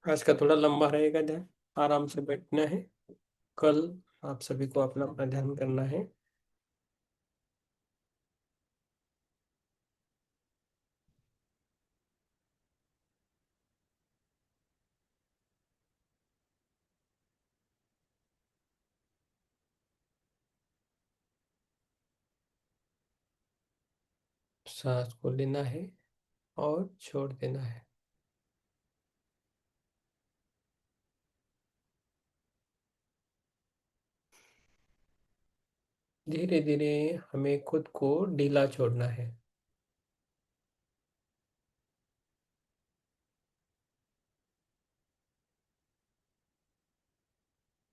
आज का थोड़ा लंबा रहेगा ध्यान। आराम से बैठना है। कल आप सभी को अपना अपना ध्यान करना है। सांस को लेना है और छोड़ देना है। धीरे धीरे हमें खुद को ढीला छोड़ना है।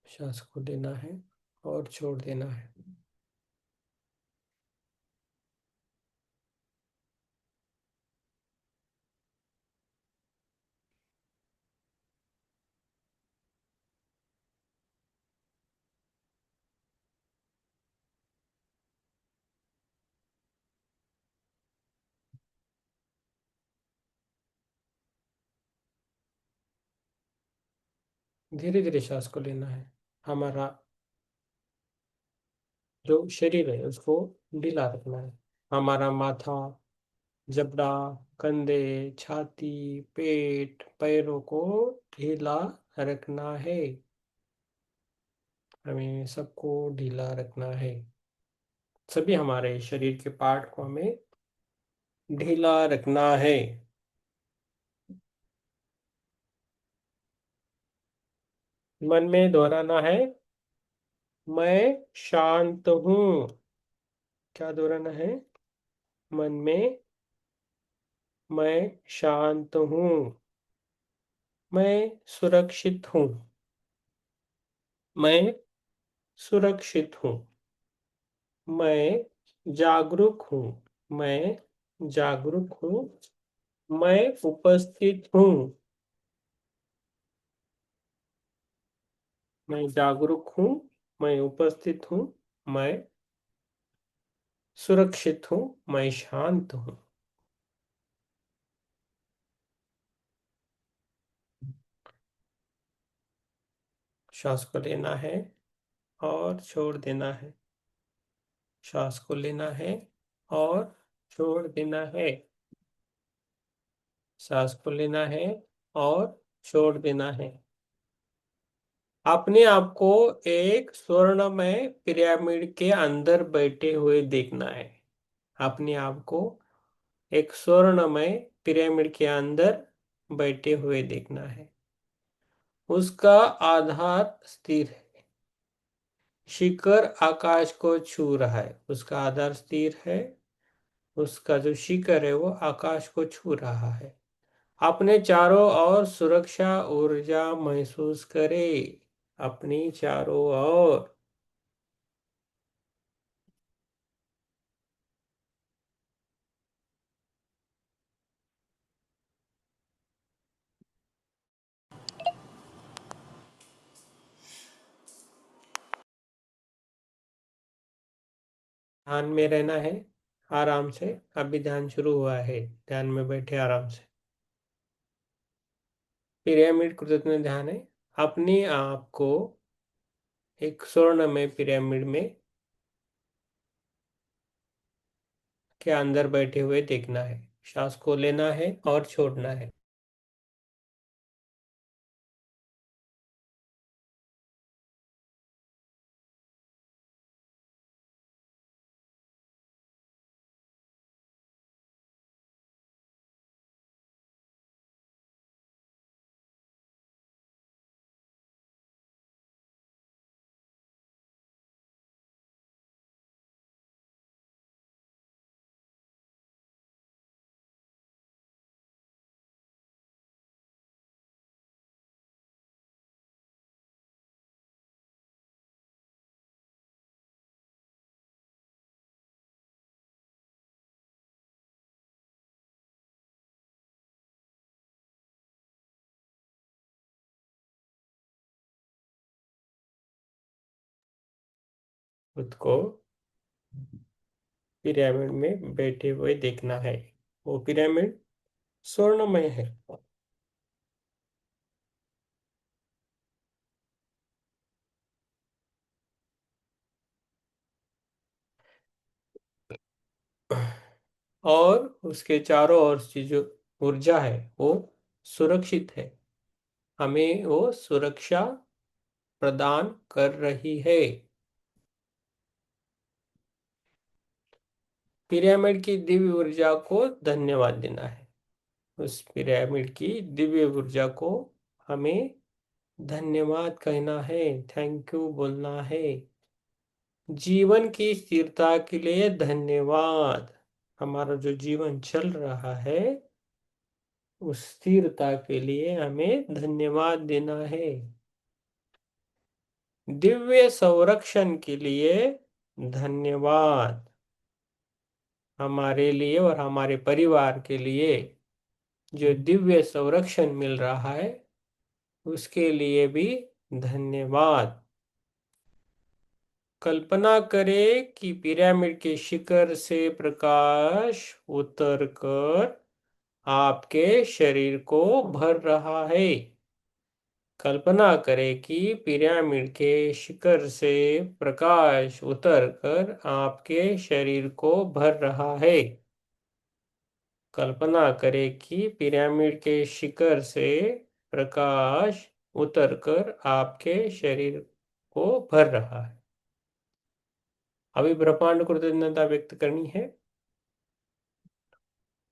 सांस को लेना है और छोड़ देना है। धीरे धीरे सांस को लेना है। हमारा जो शरीर है उसको ढीला रखना है। हमारा माथा, जबड़ा, कंधे, छाती, पेट, पैरों को ढीला रखना है। हमें सबको ढीला रखना है। सभी हमारे शरीर के पार्ट को हमें ढीला रखना है। मन में दोहराना है, मैं शांत हूँ। क्या दोहराना है? मन में, मैं शांत हूँ। मैं सुरक्षित हूँ। मैं सुरक्षित हूँ। मैं जागरूक हूँ। मैं जागरूक हूँ। मैं उपस्थित हूँ। मैं जागरूक हूँ। मैं उपस्थित हूँ। मैं सुरक्षित हूँ। मैं शांत हूँ। श्वास को लेना है और छोड़ देना है। श्वास को लेना है और छोड़ देना है। सांस को लेना है और छोड़ देना है। अपने आप को एक स्वर्णमय पिरामिड के अंदर बैठे हुए देखना है। अपने आप को एक स्वर्णमय पिरामिड के अंदर बैठे हुए देखना है। उसका आधार स्थिर है। शिखर आकाश को छू रहा है। उसका आधार स्थिर है। उसका जो शिखर है वो आकाश को छू रहा है। अपने चारों ओर सुरक्षा ऊर्जा महसूस करें। अपनी चारों ओर। ध्यान में रहना है आराम से। अभी ध्यान शुरू हुआ है। ध्यान में बैठे आराम से। पिरामिड कृतज्ञ ध्यान है। अपने आप को एक स्वर्ण में पिरामिड में के अंदर बैठे हुए देखना है। सांस को लेना है और छोड़ना है। खुद को पिरामिड में बैठे हुए देखना है। वो पिरामिड स्वर्णमय है। और उसके चारों ओर की जो ऊर्जा है वो सुरक्षित है। हमें वो सुरक्षा प्रदान कर रही है। पिरामिड की दिव्य ऊर्जा को धन्यवाद देना है। उस पिरामिड की दिव्य ऊर्जा को हमें धन्यवाद कहना है। थैंक यू बोलना है। जीवन की स्थिरता के लिए धन्यवाद। हमारा जो जीवन चल रहा है उस स्थिरता के लिए हमें धन्यवाद देना है। दिव्य संरक्षण के लिए धन्यवाद। हमारे लिए और हमारे परिवार के लिए जो दिव्य संरक्षण मिल रहा है उसके लिए भी धन्यवाद। कल्पना करें कि पिरामिड के शिखर से प्रकाश उतरकर आपके शरीर को भर रहा है। कल्पना करें कि पिरामिड के शिखर से प्रकाश उतरकर आपके शरीर को भर रहा है। कल्पना करें कि पिरामिड के शिखर से प्रकाश उतरकर आपके शरीर को भर रहा है। अभी ब्रह्मांड को कृतज्ञता व्यक्त करनी है।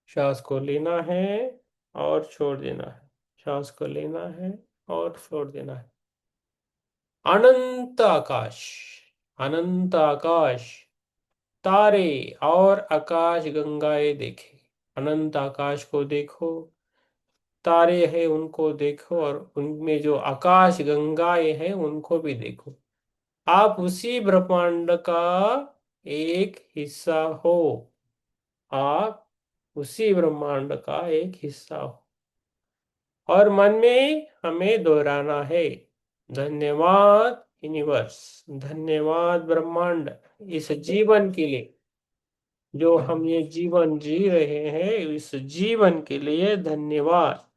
श्वास को लेना है और छोड़ देना है। श्वास को लेना है और छोड़ देना है। अनंत आकाश। अनंत आकाश। तारे और आकाश गंगाएं देखे। अनंत आकाश को देखो। तारे हैं उनको देखो और उनमें जो आकाश गंगाएं हैं उनको भी देखो। आप उसी ब्रह्मांड का एक हिस्सा हो, आप उसी ब्रह्मांड का एक हिस्सा हो। और मन में हमें दोहराना है, धन्यवाद यूनिवर्स, धन्यवाद ब्रह्मांड, इस जीवन के लिए, जो हम ये जीवन जी रहे हैं, इस जीवन के लिए धन्यवाद।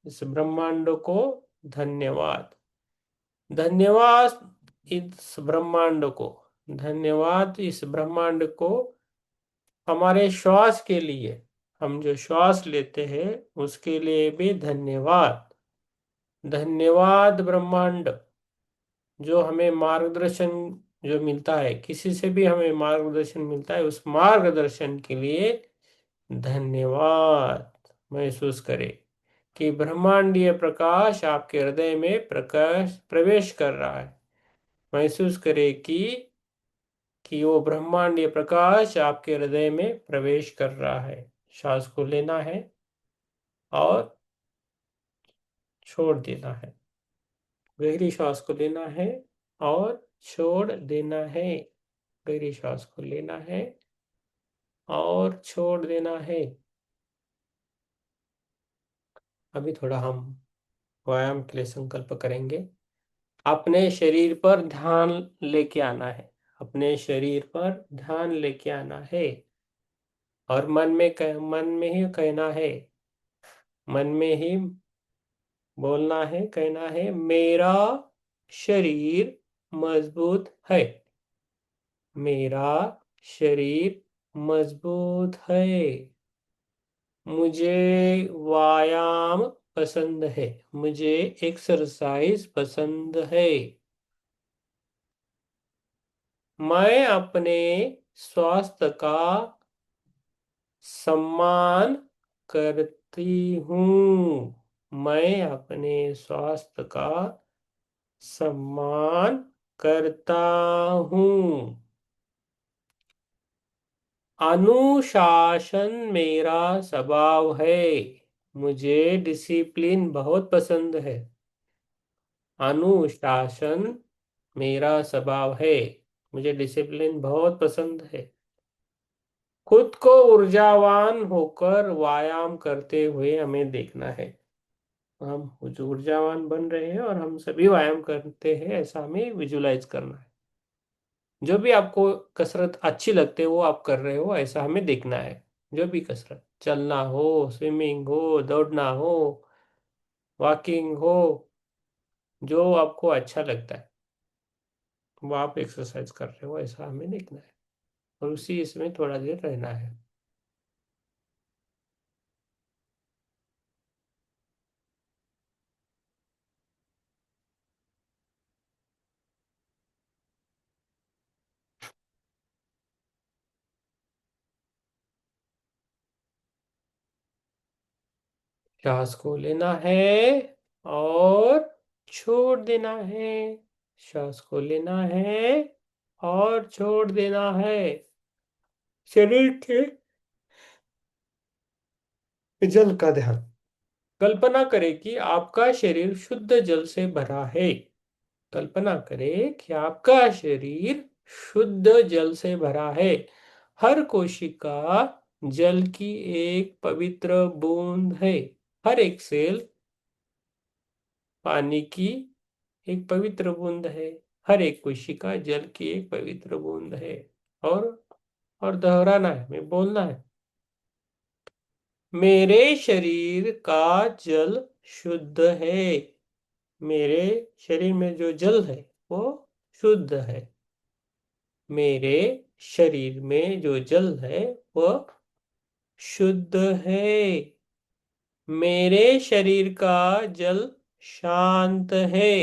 इस ब्रह्मांड को धन्यवाद, धन्यवाद इस ब्रह्मांड को, धन्यवाद इस ब्रह्मांड को। हमारे श्वास के लिए, हम जो श्वास लेते हैं उसके लिए भी धन्यवाद, धन्यवाद ब्रह्मांड। जो हमें मार्गदर्शन जो मिलता है, किसी से भी हमें मार्गदर्शन मिलता है, उस मार्गदर्शन के लिए धन्यवाद। महसूस करें कि ब्रह्मांडीय प्रकाश आपके हृदय में प्रकाश प्रवेश कर रहा है। महसूस करें कि वो ब्रह्मांडीय प्रकाश आपके हृदय में प्रवेश कर रहा है। श्वास को लेना है और छोड़ देना है। गहरी श्वास को लेना है और छोड़ देना है। गहरी श्वास को लेना है और छोड़ देना है। अभी थोड़ा हम व्यायाम के लिए संकल्प करेंगे। अपने शरीर पर ध्यान लेके आना है, अपने शरीर पर ध्यान लेके आना है। और मन में ही कहना है, मन में ही बोलना है, कहना है, मेरा शरीर मजबूत है, मेरा शरीर मजबूत है। मुझे व्यायाम पसंद है, मुझे एक्सरसाइज पसंद है। मैं अपने स्वास्थ्य का सम्मान करती हूँ, मैं अपने स्वास्थ्य का सम्मान करता हूँ। अनुशासन मेरा स्वभाव है, मुझे डिसिप्लिन बहुत पसंद है। अनुशासन मेरा स्वभाव है, मुझे डिसिप्लिन बहुत पसंद है। खुद को ऊर्जावान होकर व्यायाम करते हुए हमें देखना है। हम जो ऊर्जावान बन रहे हैं और हम सभी व्यायाम करते हैं, ऐसा हमें विजुलाइज करना है। जो भी आपको कसरत अच्छी लगती है वो आप कर रहे हो, ऐसा हमें देखना है। जो भी कसरत, चलना हो, स्विमिंग हो, दौड़ना हो, वॉकिंग हो, जो आपको अच्छा लगता है वो आप एक्सरसाइज कर रहे हो, ऐसा हमें देखना है। और उसी इसमें थोड़ा देर रहना है। श्वास को लेना है और छोड़ देना है। श्वास को लेना है और छोड़ देना है। शरीर के जल का ध्यान। कल्पना करें कि आपका शरीर शुद्ध जल से भरा है। कल्पना करें कि आपका शरीर शुद्ध जल से भरा है। हर कोशिका जल की एक पवित्र बूंद है। हर एक सेल पानी की एक पवित्र बूंद है। हर एक कोशिका जल की एक पवित्र बूंद है। और और दोहराना है, मैं बोलना है, मेरे शरीर का जल शुद्ध है। मेरे शरीर में जो जल है वो शुद्ध है। मेरे शरीर में जो जल है वह शुद्ध है। मेरे शरीर का जल शांत है।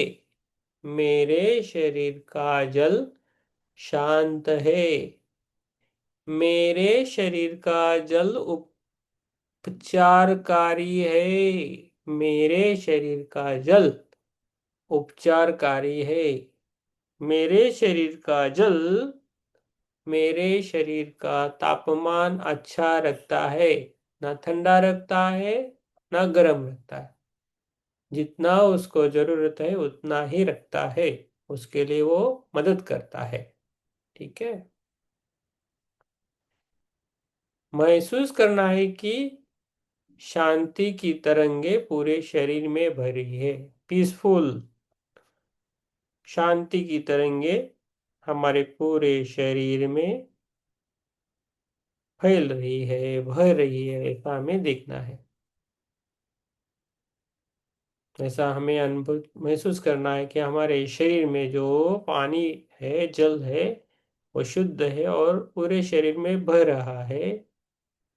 मेरे शरीर का जल शांत है। मेरे शरीर का जल उपचारकारी है। मेरे शरीर का जल उपचारकारी है। मेरे शरीर का जल मेरे शरीर का तापमान अच्छा रखता है। ना ठंडा रखता है ना गर्म रखता है। जितना उसको जरूरत है उतना ही रखता है। उसके लिए वो मदद करता है। ठीक है। महसूस करना है कि शांति की तरंगे पूरे शरीर में भरी है। पीसफुल, शांति की तरंगे हमारे पूरे शरीर में फैल रही है, भर रही है, ऐसा हमें देखना है। ऐसा हमें अनुभव महसूस करना है कि हमारे शरीर में जो पानी है, जल है, वो शुद्ध है और पूरे शरीर में भर रहा है,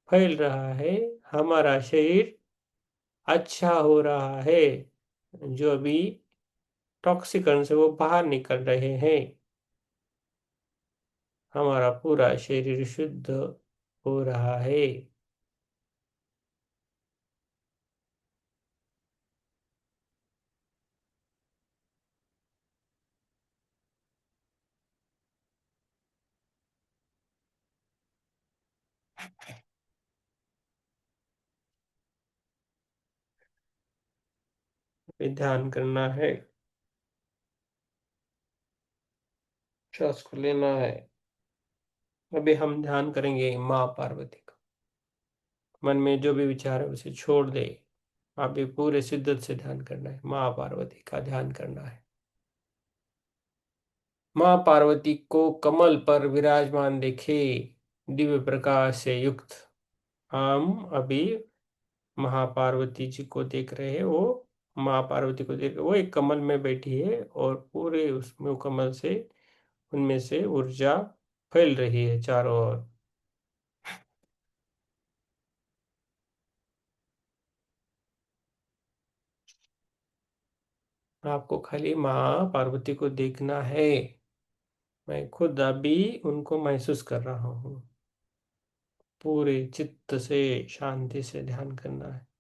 फैल रहा है। हमारा शरीर अच्छा हो रहा है। जो अभी टॉक्सिकन से वो बाहर निकल रहे हैं। हमारा पूरा शरीर शुद्ध हो रहा है। ये ध्यान करना है, श्वास को लेना है। अभी हम ध्यान करेंगे माँ पार्वती का। मन में जो भी विचार है उसे छोड़ दे। अभी पूरे शिद्दत से ध्यान करना है, माँ पार्वती का ध्यान करना है। माँ पार्वती को कमल पर विराजमान देखे, दिव्य प्रकाश से युक्त। हम अभी महापार्वती जी को देख रहे हैं। वो माँ पार्वती को देख, वो एक कमल में बैठी है और पूरे उसमें वो कमल से, उनमें से ऊर्जा फैल रही है चारों ओर। आपको खाली माँ पार्वती को देखना है। मैं खुद अभी उनको महसूस कर रहा हूँ। पूरे चित्त से, शांति से ध्यान करना है।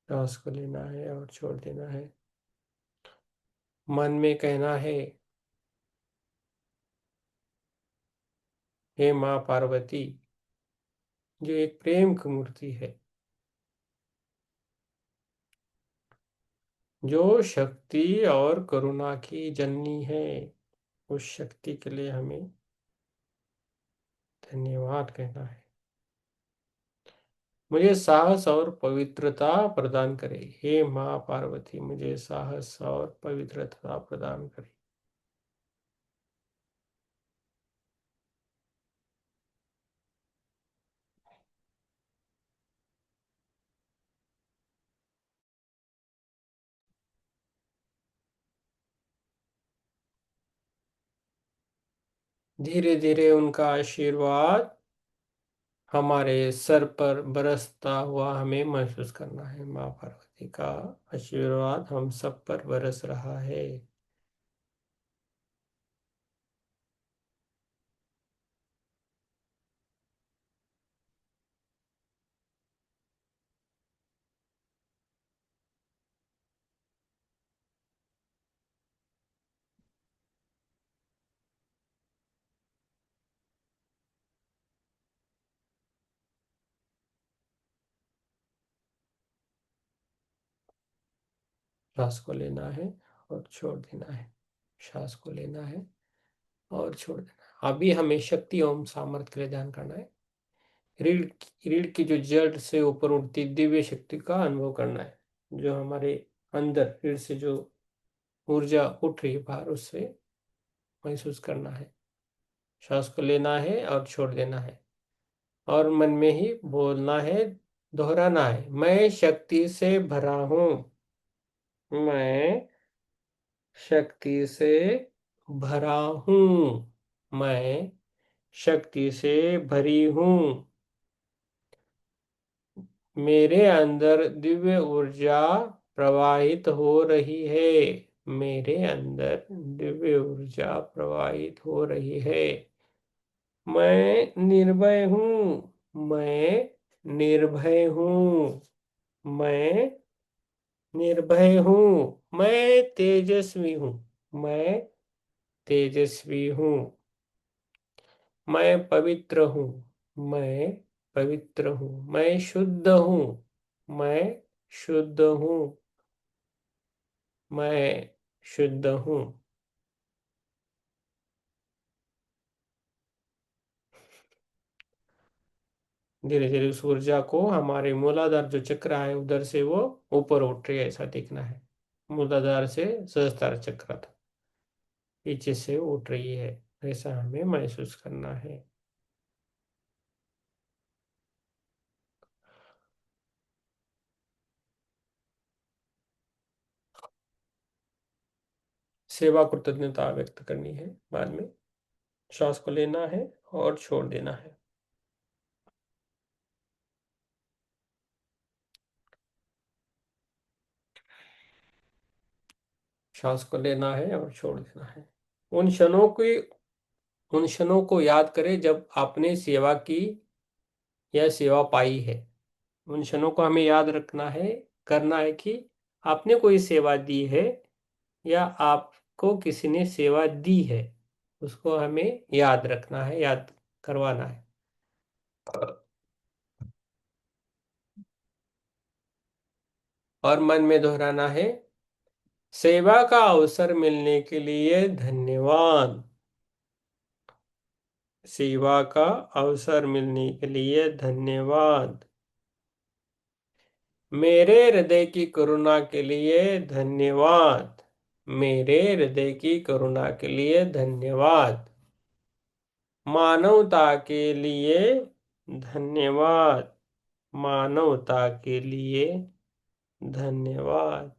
सांस को लेना है और छोड़ देना है। मन में कहना है, हे माँ पार्वती, जो एक प्रेम की मूर्ति है, जो शक्ति और करुणा की जननी है, उस शक्ति के लिए हमें धन्यवाद कहना है। मुझे साहस और पवित्रता प्रदान करे। हे माँ पार्वती, मुझे साहस और पवित्रता प्रदान करे। धीरे धीरे उनका आशीर्वाद हमारे सर पर बरसता हुआ हमें महसूस करना है। माँ पार्वती का आशीर्वाद हम सब पर बरस रहा है। श्वास को लेना है और छोड़ देना है। श्वास को लेना है और छोड़ देना है। अभी हमें शक्ति ओम सामर्थ्य के लिए ध्यान करना है। रीढ़ की जो जड़ से ऊपर उठती दिव्य शक्ति का अनुभव करना है। जो हमारे अंदर रीढ़ से जो ऊर्जा उठ रही है बाहर, उससे महसूस करना है। श्वास को लेना है और छोड़ देना है। और मन में ही बोलना है, दोहराना है, मैं शक्ति से भरा हूं। मैं शक्ति से भरा हूं। मैं शक्ति से भरी हूं। मेरे अंदर दिव्य ऊर्जा प्रवाहित हो रही है। मेरे अंदर दिव्य ऊर्जा प्रवाहित हो रही है। मैं निर्भय हूं। मैं निर्भय हूँ, मैं निर्भय हूँ, मैं तेजस्वी हूँ, मैं तेजस्वी हूँ, मैं पवित्र हूँ, मैं पवित्र हूँ, मैं शुद्ध हूँ, मैं शुद्ध हूँ, मैं शुद्ध हूँ। धीरे धीरे उस ऊर्जा को हमारे मूलाधार जो चक्र है उधर से वो ऊपर उठ रही है, ऐसा देखना है। मूलाधार से सहस्त्रार चक्र था, पीछे से उठ रही है, ऐसा हमें महसूस करना है। सेवा कृतज्ञता व्यक्त करनी है। बाद में श्वास को लेना है और छोड़ देना है। श्वास को लेना है और छोड़ देना है। उन क्षणों की उन क्षणों को याद करें जब आपने सेवा की या सेवा पाई है। उन क्षणों को हमें याद रखना है, करना है कि आपने कोई सेवा दी है या आपको किसी ने सेवा दी है, उसको हमें याद रखना है, याद करवाना है। और मन में दोहराना है, सेवा का अवसर मिलने के लिए धन्यवाद। सेवा का अवसर मिलने के लिए धन्यवाद। मेरे हृदय की करुणा के लिए धन्यवाद। मेरे हृदय की करुणा के लिए धन्यवाद। मानवता के लिए धन्यवाद। मानवता के लिए धन्यवाद।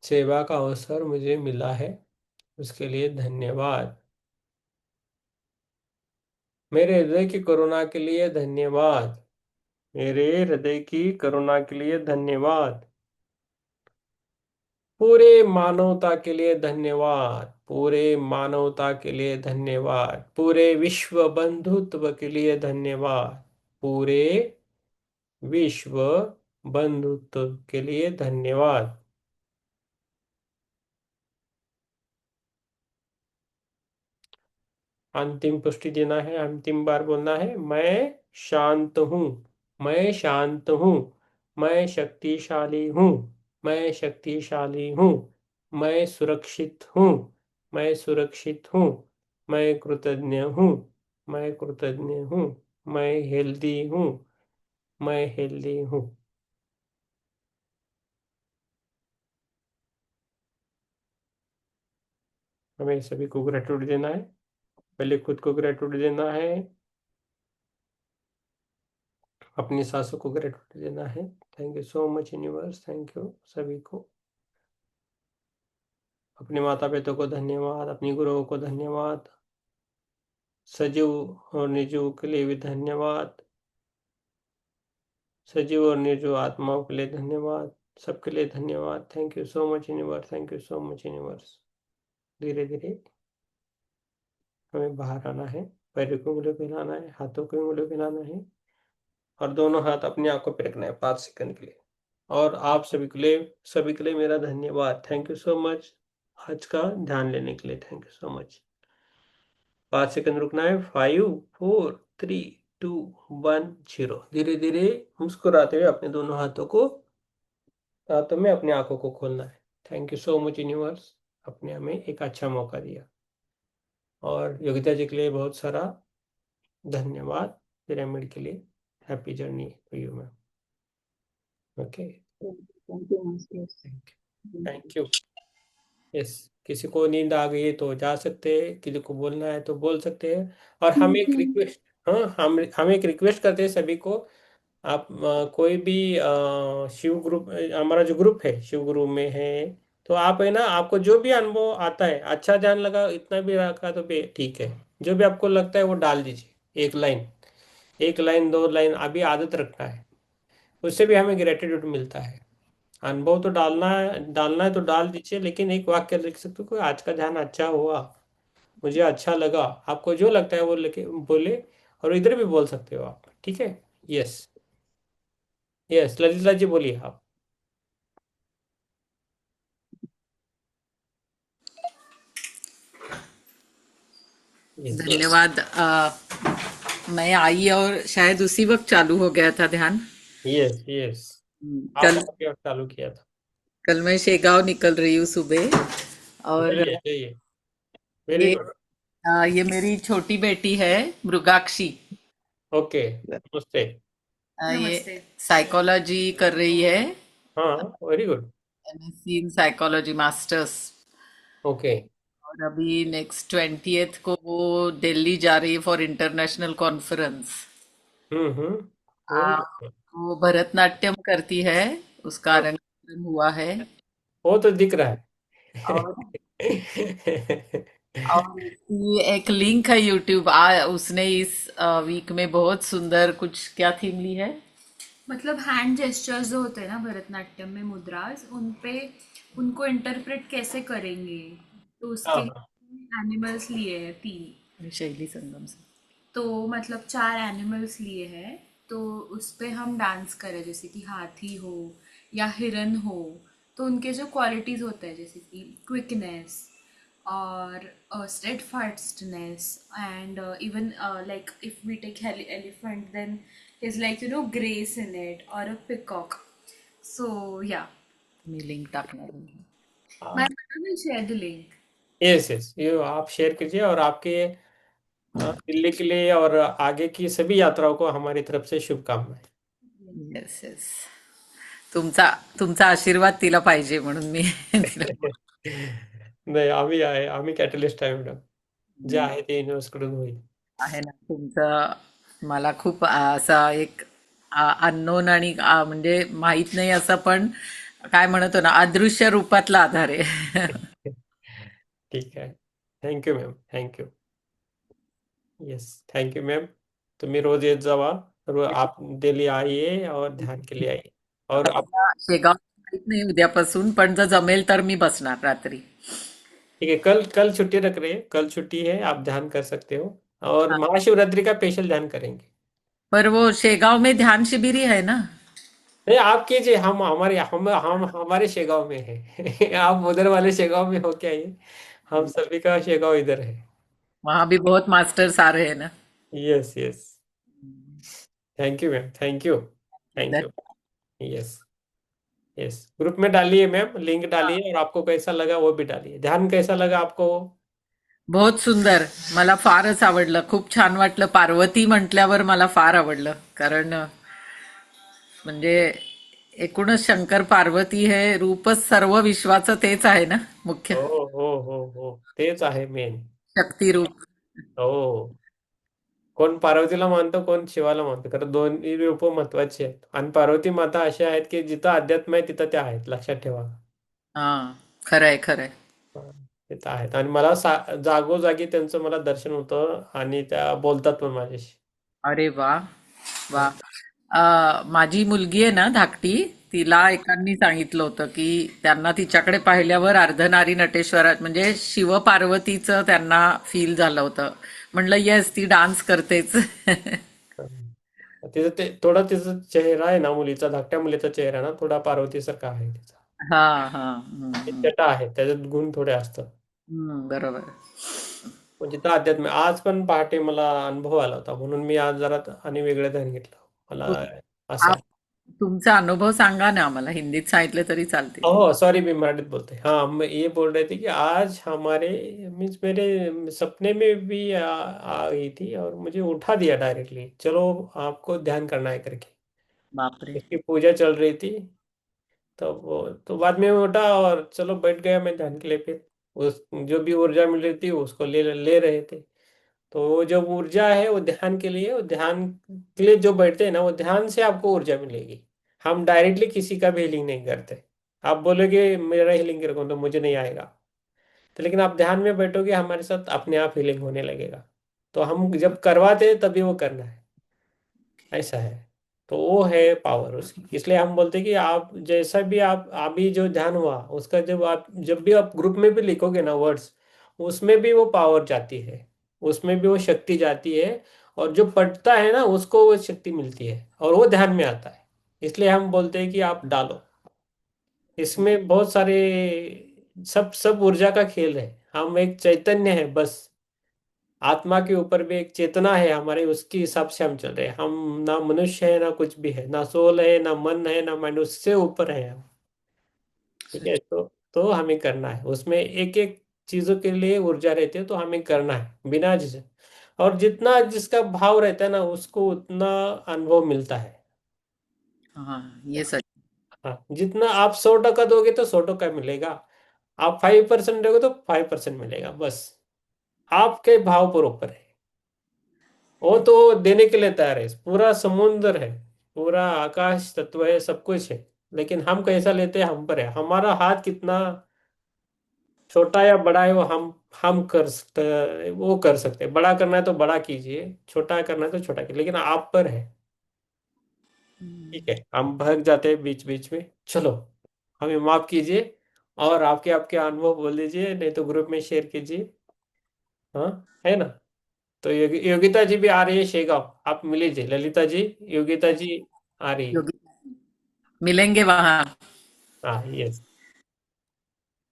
सेवा का अवसर मुझे मिला है, उसके लिए धन्यवाद। मेरे हृदय की करुणा के लिए धन्यवाद। मेरे हृदय की करुणा के लिए धन्यवाद। पूरे मानवता के लिए धन्यवाद। पूरे मानवता के लिए धन्यवाद। पूरे विश्व बंधुत्व के लिए धन्यवाद। पूरे विश्व बंधुत्व के लिए धन्यवाद। अंतिम पुष्टि देना है, अंतिम बार बोलना है, मैं शांत हूँ। मैं शांत हूँ। मैं शक्तिशाली हूँ। मैं शक्तिशाली हूँ। मैं सुरक्षित हूँ। मैं सुरक्षित हूँ। मैं कृतज्ञ हूँ। मैं कृतज्ञ हूँ। मैं हेल्दी हूँ। मैं हेल्दी हूँ। हमें सभी को ग्रेटिट्यूड देना है। पहले खुद को ग्रेटिट्यूड देना है, अपनी सासों को ग्रेटिट्यूड देना है। Thank you so much universe, thank you सभी को। अपने माता पिता को धन्यवाद, अपनी गुरुओं को धन्यवाद, सजीव और निर्जीव के लिए भी धन्यवाद, सजीव और निर्जीव आत्माओं के लिए धन्यवाद, सबके लिए धन्यवाद। Thank you so much universe, thank you so much universe. धीरे धीरे हमें बाहर आना है, पैरों को उंगलियों पे हिलाना है, हाथों को उंगलियों पे हिलाना है और दोनों हाथ अपनी आंखों पे रखना है 5 सेकंड के लिए। और आप सभी के लिए मेरा धन्यवाद। थैंक यू सो मच आज का ध्यान लेने के लिए। Thank you so much. 5 second रुकना है। 5 4 3 2 1 0। धीरे धीरे मुस्कुराते हुए अपने दोनों हाथों में अपनी आंखों को खोलना है। Thank you so much universe, अपने हमें एक अच्छा मौका दिया। और योगिता जी के लिए बहुत सारा धन्यवाद, पिरामिड के लिए। Happy journey to you ma'am. Okay, thank you master. Thank you. Yes, किसी को नींद आ गई है तो जा सकते हैं, किसी को बोलना है तो बोल सकते हैं। और हम एक रिक्वेस्ट, हाँ, हम एक रिक्वेस्ट करते हैं सभी को। आप कोई भी शिव ग्रुप, हमारा जो ग्रुप है शिव गुरु में है, तो आप है ना, आपको जो भी अनुभव आता है, अच्छा ध्यान लगा इतना भी रखा तो भी ठीक है, जो भी आपको लगता है वो डाल दीजिए, एक लाइन 2 लाइन अभी आदत रखना है, उससे भी हमें ग्रेटिट्यूड मिलता है। अनुभव तो डालना है तो डाल दीजिए, लेकिन एक वाक्य लिख सकते हो कि आज का ध्यान अच्छा हुआ, मुझे अच्छा लगा, आपको जो लगता है वो लेके बोले। और इधर भी बोल सकते हो आप, ठीक है। यस, यस ललिता जी बोलिए आप। यस, धन्यवाद। मैं आई और शायद उसी वक्त चालू हो गया था ध्यान। यस, यस कल आपने अभी चालू किया था। कल मैं शेगांव निकल रही हूँ सुबह, और चलिए चलिए, वेरी ये गुड। ये मेरी छोटी बेटी है, मृगाक्षी। ओके, नमस्ते। ये साइकोलॉजी कर रही है, हाँ, very good. MSc in psychology masters. Okay. और अभी नेक्स्ट 20th को वो दिल्ली जा रही है for international conference. Hmm, very good. वो भरतनाट्यम करती है, उसका हाँ, रंगमंचन हुआ है। वो तो दिख रहा है। और उसकी एक लिंक है यूट्यूब। उसने इस वीक में बहुत सुंदर कुछ क्या थीम ली है। मतलब हैंड जेस्चर्स जो होते हैं ना भरतनाट्यम में, मुद्रास उन पे उनको इंटरप्रेट कैसे करेंगे, तो हाँ उसके हाँ, लिए एनिमल्स लिए हैं 3। शैली संगम से। तो मतलब 4 एनिमल्स लिए हैं, तो उस पे हम डांस करें, जैसे कि हाथी हो या हिरन हो। तो उनके जो क्वालिटीज़ होते हैं, जैसे कि क्विकनेस और steadfastness, and even like if we take elephant, then is like grace in it, or a peacock. So yeah, me link टाकणार हूँ। my mother will share the link. Yes yes, ये आप share कीजिए, और आपके दिल्ली के लिए और आगे की सभी यात्राओं को हमारी तरफ से शुभकामनाएं। येस येस, तुमचा तुमचा आशीर्वाद तिला पाहिजे म्हणून मी तिला नाही, आम्ही कॅटलिस्ट आहे मॅडम, जे आहे ते युनिव्हर्स कडून होईल. आहे ना तुमचं. मला खूप असा एक अननोन आणि म्हणजे माहित नाही असं, पण काय म्हणतो ना, अदृश्य रूपातला आधार आहे. ठीक आहे, thank you ma'am, thank you. Yes, thank you ma'am. तुम्ही रोज येत जावा, आप डेली आइए और ध्यान के लिए आइए. और आप, आता शेगाव माहित नाही उद्यापासून, पण जर जमेल तर मी बसणार रात्री. ठीक है, कल कल छुट्टी रख रहे हैं, कल छुट्टी है, आप ध्यान कर सकते हो. और महाशिवरात्रि का स्पेशल ध्यान करेंगे. पर वो शेगाव में ध्यान शिविर ही है ना? नहीं, आप कीजिए, हम हमारे शेगांव में है. आप उधर वाले शेगांव में हो क्या ये, हम सभी का शेगांव इधर है. वहां भी बहुत मास्टर्स आ रहे हैं ना. Yes yes, thank you ma'am, thank you, thank you. Yes, yes group में डालिए मैम, लिंक डालिए, और आपको कैसा लगा वो भी डालिए. ध्यान कैसा लगा आपको? बहुत सुंदर, मला फारच आवडलं, खूप छान वाटलं. पार्वती म्हटल्यावर मला फार आवडलं, कारण म्हणजे एकूणच शंकर पार्वती हे रूपच सर्व विश्वाचं तेच आहे ना, मुख्य हो, तेच आहे मेन. शक्ती रूप. हो, कोण पार्वतीला मानतो, कोण शिवाला मानतो, कारण दोन्ही रूप महत्वाची आहेत. आणि पार्वती माता अशा आहेत की जिथं अध्यात्म आहे तिथं त्या आहेत, लक्षात ठेवा. हा, खरंय खरंय. हा, तिथं आहेत. आणि मला जागोजागी त्यांचं मला दर्शन होतं, आणि त्या बोलतात पण माझ्याशी. अरे वा वा. माझी मुलगी आहे ना धाकटी, तिला एकांनी सांगितलं होतं की त्यांना तिच्याकडे पाहिल्यावर अर्धनारी नटेश्वरात म्हणजे शिव पार्वतीचं त्यांना फील झालं होतं. म्हणलं येस, ती डान्स करतेच. तिचं ते थोडा, तिचा चेहरा आहे ना, मुलीचा, धाकट्या मुलीचा चेहरा ना थोडा पार्वतीसारखा आहे तिचा. हा हा. ते छटा आहे, त्याच्यात गुण थोडे असतात. बरोबर. म्हणजे तिथं अध्यात्म आज पण पहाटे मला अनुभव आला होता, म्हणून मी आज जरा आणि वेगळं ध्यान घेतलं मला, असं आप आहे. तुमचा अनुभव सांगा ना आम्हाला, हिंदीत सांगितलं तरी चालते. ओह सॉरी, मैं मराठीत बोलते. हाँ, मैं ये बोल रहे थे कि आज हमारे मीन्स मेरे सपने में भी आ गई थी, और मुझे उठा दिया डायरेक्टली, चलो आपको ध्यान करना है करके. बापरे. उसकी पूजा चल रही थी, तो बाद में मैं उठा और चलो बैठ गया मैं ध्यान के लिए. फिर उस जो भी ऊर्जा मिल रही थी उसको ले ले रहे थे. तो वो जो ऊर्जा है वो ध्यान के लिए, वो ध्यान के लिए जो बैठते हैं ना, वो ध्यान से आपको ऊर्जा मिलेगी. हम डायरेक्टली किसी का भी हीलिंग नहीं करते. आप बोलोगे मेरा हीलिंग करो तो मुझे नहीं आएगा, तो लेकिन आप ध्यान में बैठोगे हमारे साथ, अपने आप हीलिंग होने लगेगा. तो हम जब करवाते हैं तभी वो करना है, ऐसा है। तो वो है पावर उसकी। इसलिए हम बोलते हैं कि आप जैसा भी आप अभी जो ध्यान हुआ उसका, जब भी आप ग्रुप में भी लिखोगे ना वर्ड्स, उसमें भी वो पावर जाती है, उसमें भी वो शक्ति जाती है। और जो पढ़ता है ना उसको वो शक्ति मिलती है और वो ध्यान में आता है। इसलिए हम बोलते हैं कि आप डालो, इसमें बहुत सारे, सब सब ऊर्जा का खेल है। हम एक चैतन्य है बस, आत्मा के ऊपर भी एक चेतना है हमारे, उसके हिसाब से हम चल रहे हैं। हम ना मनुष्य है ना कुछ भी है, ना सोल है ना मन है ना माइंड, उससे ऊपर है हम। ठीक है, सच। तो हमें करना है, उसमें एक एक चीजों के लिए ऊर्जा रहती है, तो हमें करना है बिना झिझक। और जितना जिसका भाव रहता है ना उसको उतना अनुभव मिलता है। हाँ, ये सच। हाँ, जितना आप 100% दोगे तो 100% मिलेगा, आप 5% दोगे तो 5% मिलेगा बस। आपके भाव पर ऊपर है, वो तो देने के लिए तैयार है, पूरा समुद्र है, पूरा आकाश तत्व है, सब कुछ है। लेकिन हम कैसा लेते हैं हम पर है, हमारा हाथ कितना छोटा या बड़ा है वो हम कर सकते, वो कर सकते हैं। बड़ा करना है तो बड़ा कीजिए, छोटा करना है तो छोटा कीजिए, लेकिन आप पर है। ठीक है, हम भाग जाते हैं बीच बीच में, चलो हमें माफ कीजिए। और आपके आपके अनुभव बोल दीजिए, नहीं तो ग्रुप में शेयर कीजिए। हाँ, है ना। तो योगिता जी भी आ रही है शेगांव, आप मिल लीजिए ललिता जी, योगिता जी आ रही है। योगी मिलेंगे वहां। हाँ, यस,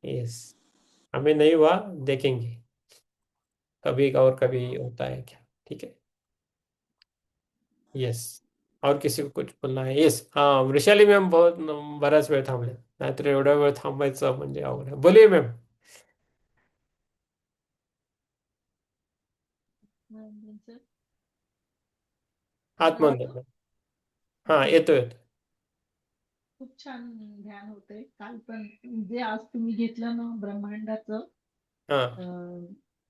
यस। हमें नहीं हुआ, देखेंगे कभी और कभी होता है क्या। ठीक है, यस। और किसी को कुछ बोलना है? यस, हाँ, वृषाली मॅम बहुत बराच वेळ थांबले, नाहीतर एवढा वेळ थांबायचं म्हणजे अवघड आहे. बोलिये मॅम. म्हणजे हात माझा मंद आवाज करा. हा, येतो येतो. खूप छान ध्यान होते काल पण जे आज तुम्ही घेतलं ना ब्रह्मांडाचं हा. अं,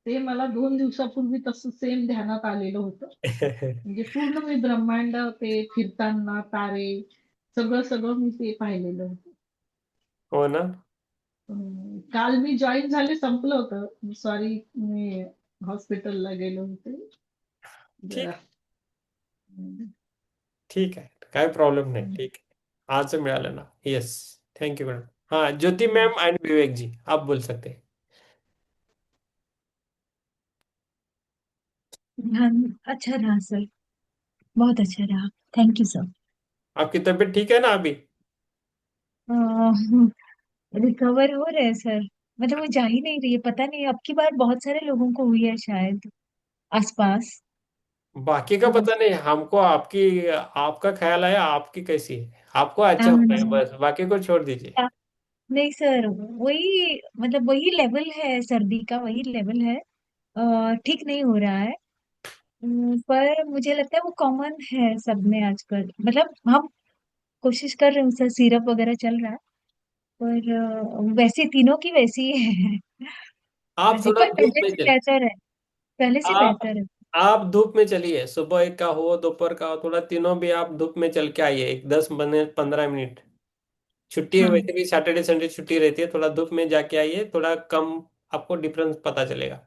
ते मला 2 दिवसापूर्वी तसं सेम ध्यानात आलेलं होतं. म्हणजे पूर्ण मी ब्रह्मांड ते फिरताना तारे सगळं सगळं मी ते पाहिलेलं होतं. हो ना. काल मी जॉईन झाले संपलं होतं. सॉरी मी हॉस्पिटलला गेले होते ठीक जरा. आहे, ठीक आहे, काय प्रॉब्लेम नाही. ठीक आहे, आज मिळालं ना. Yes, thank you madam. हाँ, ज्योति मैम एंड विवेक जी, आप बोल सकते हैं. ध्यान अच्छा रहा सर, बहुत अच्छा रहा। Thank you sir. आपकी तबीयत ठीक है ना अभी? रिकवर हो रहे हैं सर। मतलब वो जा ही नहीं रही है, पता नहीं अब की बार बहुत सारे लोगों को हुई है शायद आसपास। बाकी का तो पता नहीं, हमको आपकी, आपका ख्याल आया, आपकी कैसी है, आपको अच्छा हो रहा है, अम, बस बाकी को छोड़ दीजिए. नहीं सर, वही मतलब वही लेवल है, सर्दी का वही लेवल है। ठीक नहीं हो रहा है। पर मुझे लगता है वो कॉमन है सब में आजकल। मतलब हम कोशिश कर रहे हैं, सर सिरप वगैरह चल रहा है। पर वैसे तीनों की वैसी ही है। आप वैसे थोड़ा पर धूप पहले में से चलिए. बेहतर है, पहले से आप बेहतर है। आप धूप में चलिए, सुबह का हो दोपहर का हो, थोड़ा तीनों भी आप धूप में चल के आइए, एक 10 मिनट 15 मिनट. छुट्टी है, हाँ वैसे भी सैटरडे संडे छुट्टी रहती है, थोड़ा धूप में जाके आइए, थोड़ा कम आपको डिफरेंस पता चलेगा.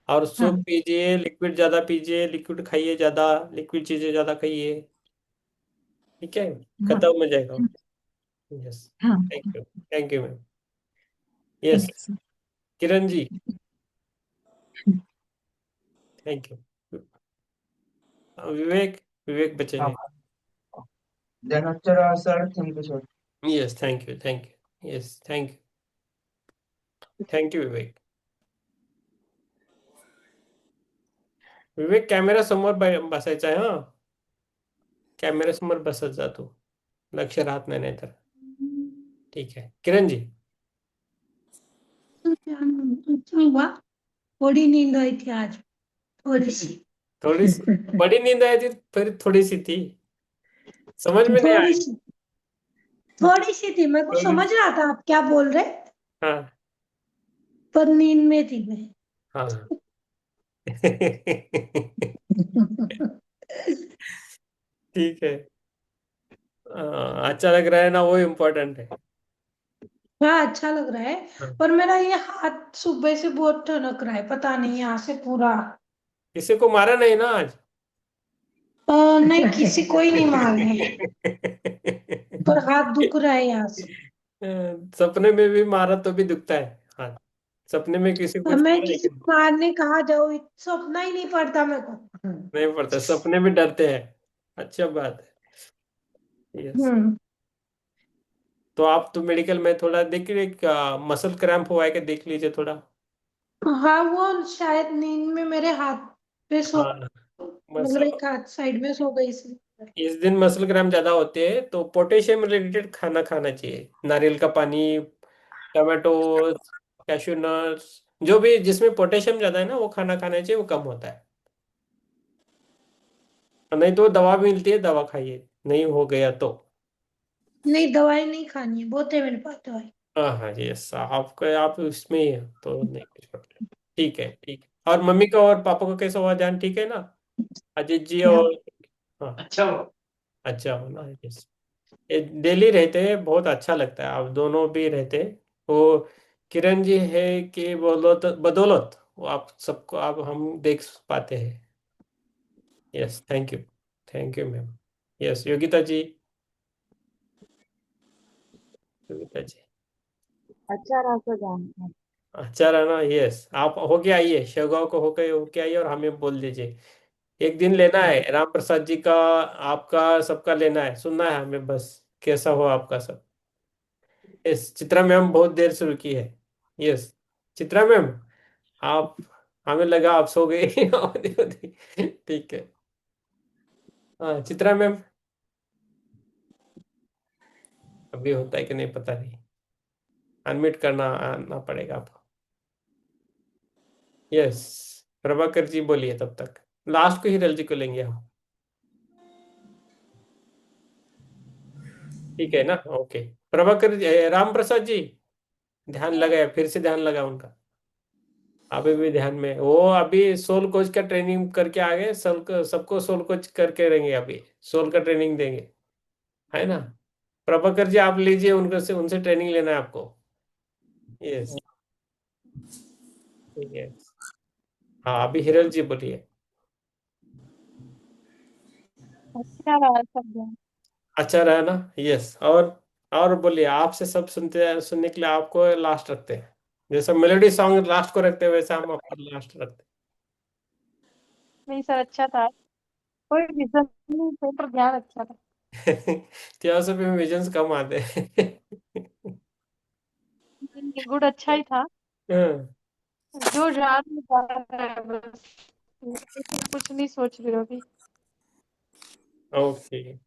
और सूप हाँ पीजिए, लिक्विड ज्यादा पीजिए, लिक्विड खाइए ज्यादा, लिक्विड चीजें ज्यादा खाइए. ठीक है, हाँ खत्म हो जाएगा. यस, हाँ। Thank you ma'am. Yes, thank you sir. Kiran ji, thank you. Vivek, Vivek Bachchan ji. Sir, thank you, sir. Yes, thank you, thank you. Yes, thank you Vivek. Vivek, camera समोर बसायचा आहे, हा. कॅमेरा समोर बसत जा तू, लक्ष राहत नाही नाहीतर. ठीक आहे, किरण जी. अच्छा हुआ, थोड़ी नींद आई थी आज, थोड़ी सी। थोड़ी सी बड़ी नींद आई थी, फिर थोड़ी सी थी, समझ में नहीं थोड़ी आई. सी, थोड़ी सी थी, मेरे को थोड़ी समझ सी. रहा था आप क्या बोल रहे, हाँ, पर नींद में थी मैं। हाँ. ठीक है. अच्छा लग रहा है ना, वो इम्पोर्टेंट है. हाँ अच्छा लग रहा है, हाँ, पर मेरा ये हाथ सुबह से बहुत ठनक रहा है, पता नहीं यहाँ से पूरा। किसी को मारा नहीं ना आज? नहीं, किसी को ही नहीं मार है, पर हाथ दुख रहा है यहाँ से। सपने में भी मारा तो भी दुखता है हाथ। सपने में किसी को अब कुछ मैं किया है किसी कि को मारने कहाँ जाऊँ, सपना ही नहीं पड़ता मेरे को। नहीं पड़ता, सपने में डरते हैं। अच्छा बात है, यस। हम्म। तो आप तो मेडिकल में थोड़ा देख लीजिए, मसल क्रैम्प हुआ है कि देख लीजिए थोड़ा। हाँ, वो शायद नींद में मेरे हाथ पे सो, हाँ, मतलब मसल एक हाथ साइड में सो गई इसलिए। इस दिन मसल ग्राम ज्यादा होते हैं तो पोटेशियम रिलेटेड खाना खाना चाहिए, नारियल का पानी, टमाटो, कैश्यू नट्स, जो भी जिसमें पोटेशियम ज्यादा है ना वो खाना खाना चाहिए, वो कम होता है। और नहीं तो दवा भी मिलती है, दवा खाइए नहीं हो गया तो। नहीं, दवाई नहीं खानी है, बहुत है मेरे पास दवाई। हाँ हाँ, यस, आपका आप इसमें ही है तो नहीं कुछ प्रॉब्लम। ठीक है, ठीक है। और मम्मी का और पापा का कैसा हुआ, ध्यान ठीक है ना? अजीत जी क्या? और, हाँ अच्छा हो, अच्छा हो ना, यस। ये दिल्ली रहते हैं, बहुत अच्छा लगता है, आप दोनों भी रहते हैं। वो किरण जी है कि बदौलत बदौलत वो आप सबको आप हम देख पाते हैं। Yes, thank you ma'am. Yes, Yogita ji, Yogita ji, अच्छा रहा तो जान। अच्छा रहा ना? यस, आप होके आइए, शेवगांव को होके आइए और हमें बोल दीजिए। एक दिन लेना है राम प्रसाद जी का, आपका सबका लेना है, सुनना है हमें बस, कैसा हो आपका सब। यस, चित्रा मैम बहुत देर शुरू की है। यस, चित्रा मैम, आप, हमें लगा आप सो गए। ठीक है। हाँ चित्रा मैम, अभी होता है कि नहीं पता नहीं, अनम्यूट करना आना पड़ेगा आपको। यस, प्रभाकर जी बोलिए तब तक, लास्ट को हिरल जी को लेंगे हम। ठीक है ना? ओके। प्रभाकर राम प्रसाद जी, ध्यान लगाए, फिर से ध्यान लगा उनका। अभी भी ध्यान में, वो अभी सोल कोच का ट्रेनिंग करके आ गए, सबको सोल कोच करके रहेंगे, अभी सोल का ट्रेनिंग देंगे, है ना? प्रभाकर जी आप लीजिए, उनके से उनसे ट्रेनिंग लेना है आपको। यस, ठीक है। हाँ, अभी हिरल जी बोलिए। अच्छा रहा सब। अच्छा रहा ना? यस। और बोलिए, आपसे सब सुनने के लिए आपको लास्ट रखते हैं, जैसा मेलोडी सॉन्ग लास्ट को रखते हैं वैसा हम आपको लास्ट रखते नहीं सर, अच्छा था, कोई रीजन नहीं थे, पर ध्यान अच्छा था। हैं। थियोसॉफी में विजन्स कम आते हैं। गुड, अच्छा ही था। हाँ, जो जा रहा है बस, कुछ नहीं सोच रही होगी। ओके,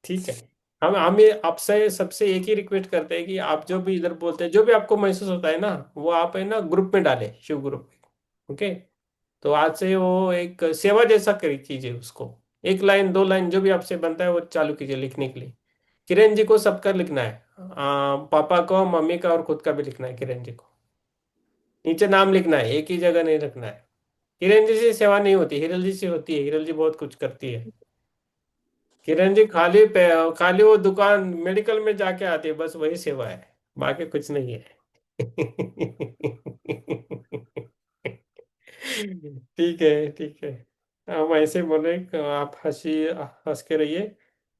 ठीक है। हम ये आपसे सबसे एक ही रिक्वेस्ट करते हैं कि आप जो भी इधर बोलते हैं, जो भी आपको महसूस होता है ना, वो आप है ना ग्रुप में डालें, शिव ग्रुप में। ओके, तो आज से वो एक सेवा जैसा कर कीजिए उसको, एक लाइन दो लाइन जो भी आपसे बनता है वो चालू कीजिए लिखने के लिए। किरण जी को सबका लिखना है, पापा को, मम्मी का और खुद का भी लिखना है, किरण जी को नीचे नाम लिखना है, एक ही जगह नहीं रखना है। किरण जी से सेवा नहीं होती, हिरल जी से होती है, हिरल जी बहुत कुछ करती है। किरण जी खाली वो दुकान मेडिकल में जाके आती है, बस वही सेवा है, बाकी कुछ नहीं है। ठीक है, ठीक है। हम ऐसे बोले, आप हंस के रहिए।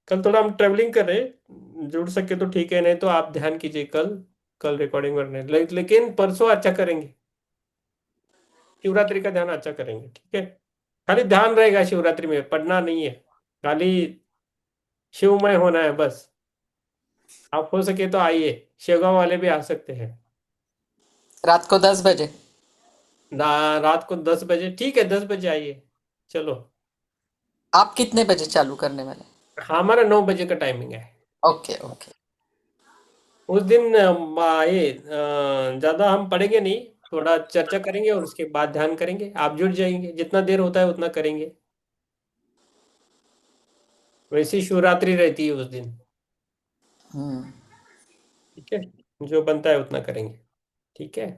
कल थोड़ा हम ट्रेवलिंग कर रहे हैं, जुड़ सके तो ठीक है, नहीं तो आप ध्यान कीजिए कल, कल रिकॉर्डिंग करने लेकिन परसों अच्छा करेंगे, शिवरात्रि का ध्यान अच्छा करेंगे, ठीक है? खाली ध्यान रहेगा, शिवरात्रि में पढ़ना नहीं है, खाली शिवमय होना है बस। आप हो सके तो आइए, शेगांव वाले भी आ सकते हैं। रात को 10 बजे। रात को 10 बजे, ठीक है, 10 बजे आइए। चलो, आप कितने बजे चालू करने वाले? हमारा 9 बजे का टाइमिंग है। Okay okay. उस दिन ये ज्यादा हम पढ़ेंगे नहीं, थोड़ा चर्चा करेंगे और उसके बाद ध्यान करेंगे, आप जुड़ जाएंगे, जितना देर होता है उतना करेंगे। वैसी शिवरात्रि रहती है उस दिन, हम्म। ठीक है? जो बनता है उतना करेंगे, ठीक है?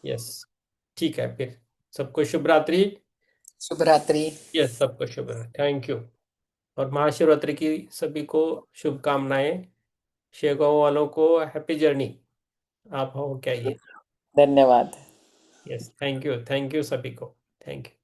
यस, ठीक है फिर, सबको शुभ रात्रि। शुभ रात्रि। यस, सबको शुभ रात्रि, थैंक यू। और महाशिवरात्रि की सभी को शुभकामनाएं, शेगांव वालों को हैप्पी जर्नी। आप हो क्या ये? धन्यवाद। यस, थैंक यू सभी को, थैंक यू।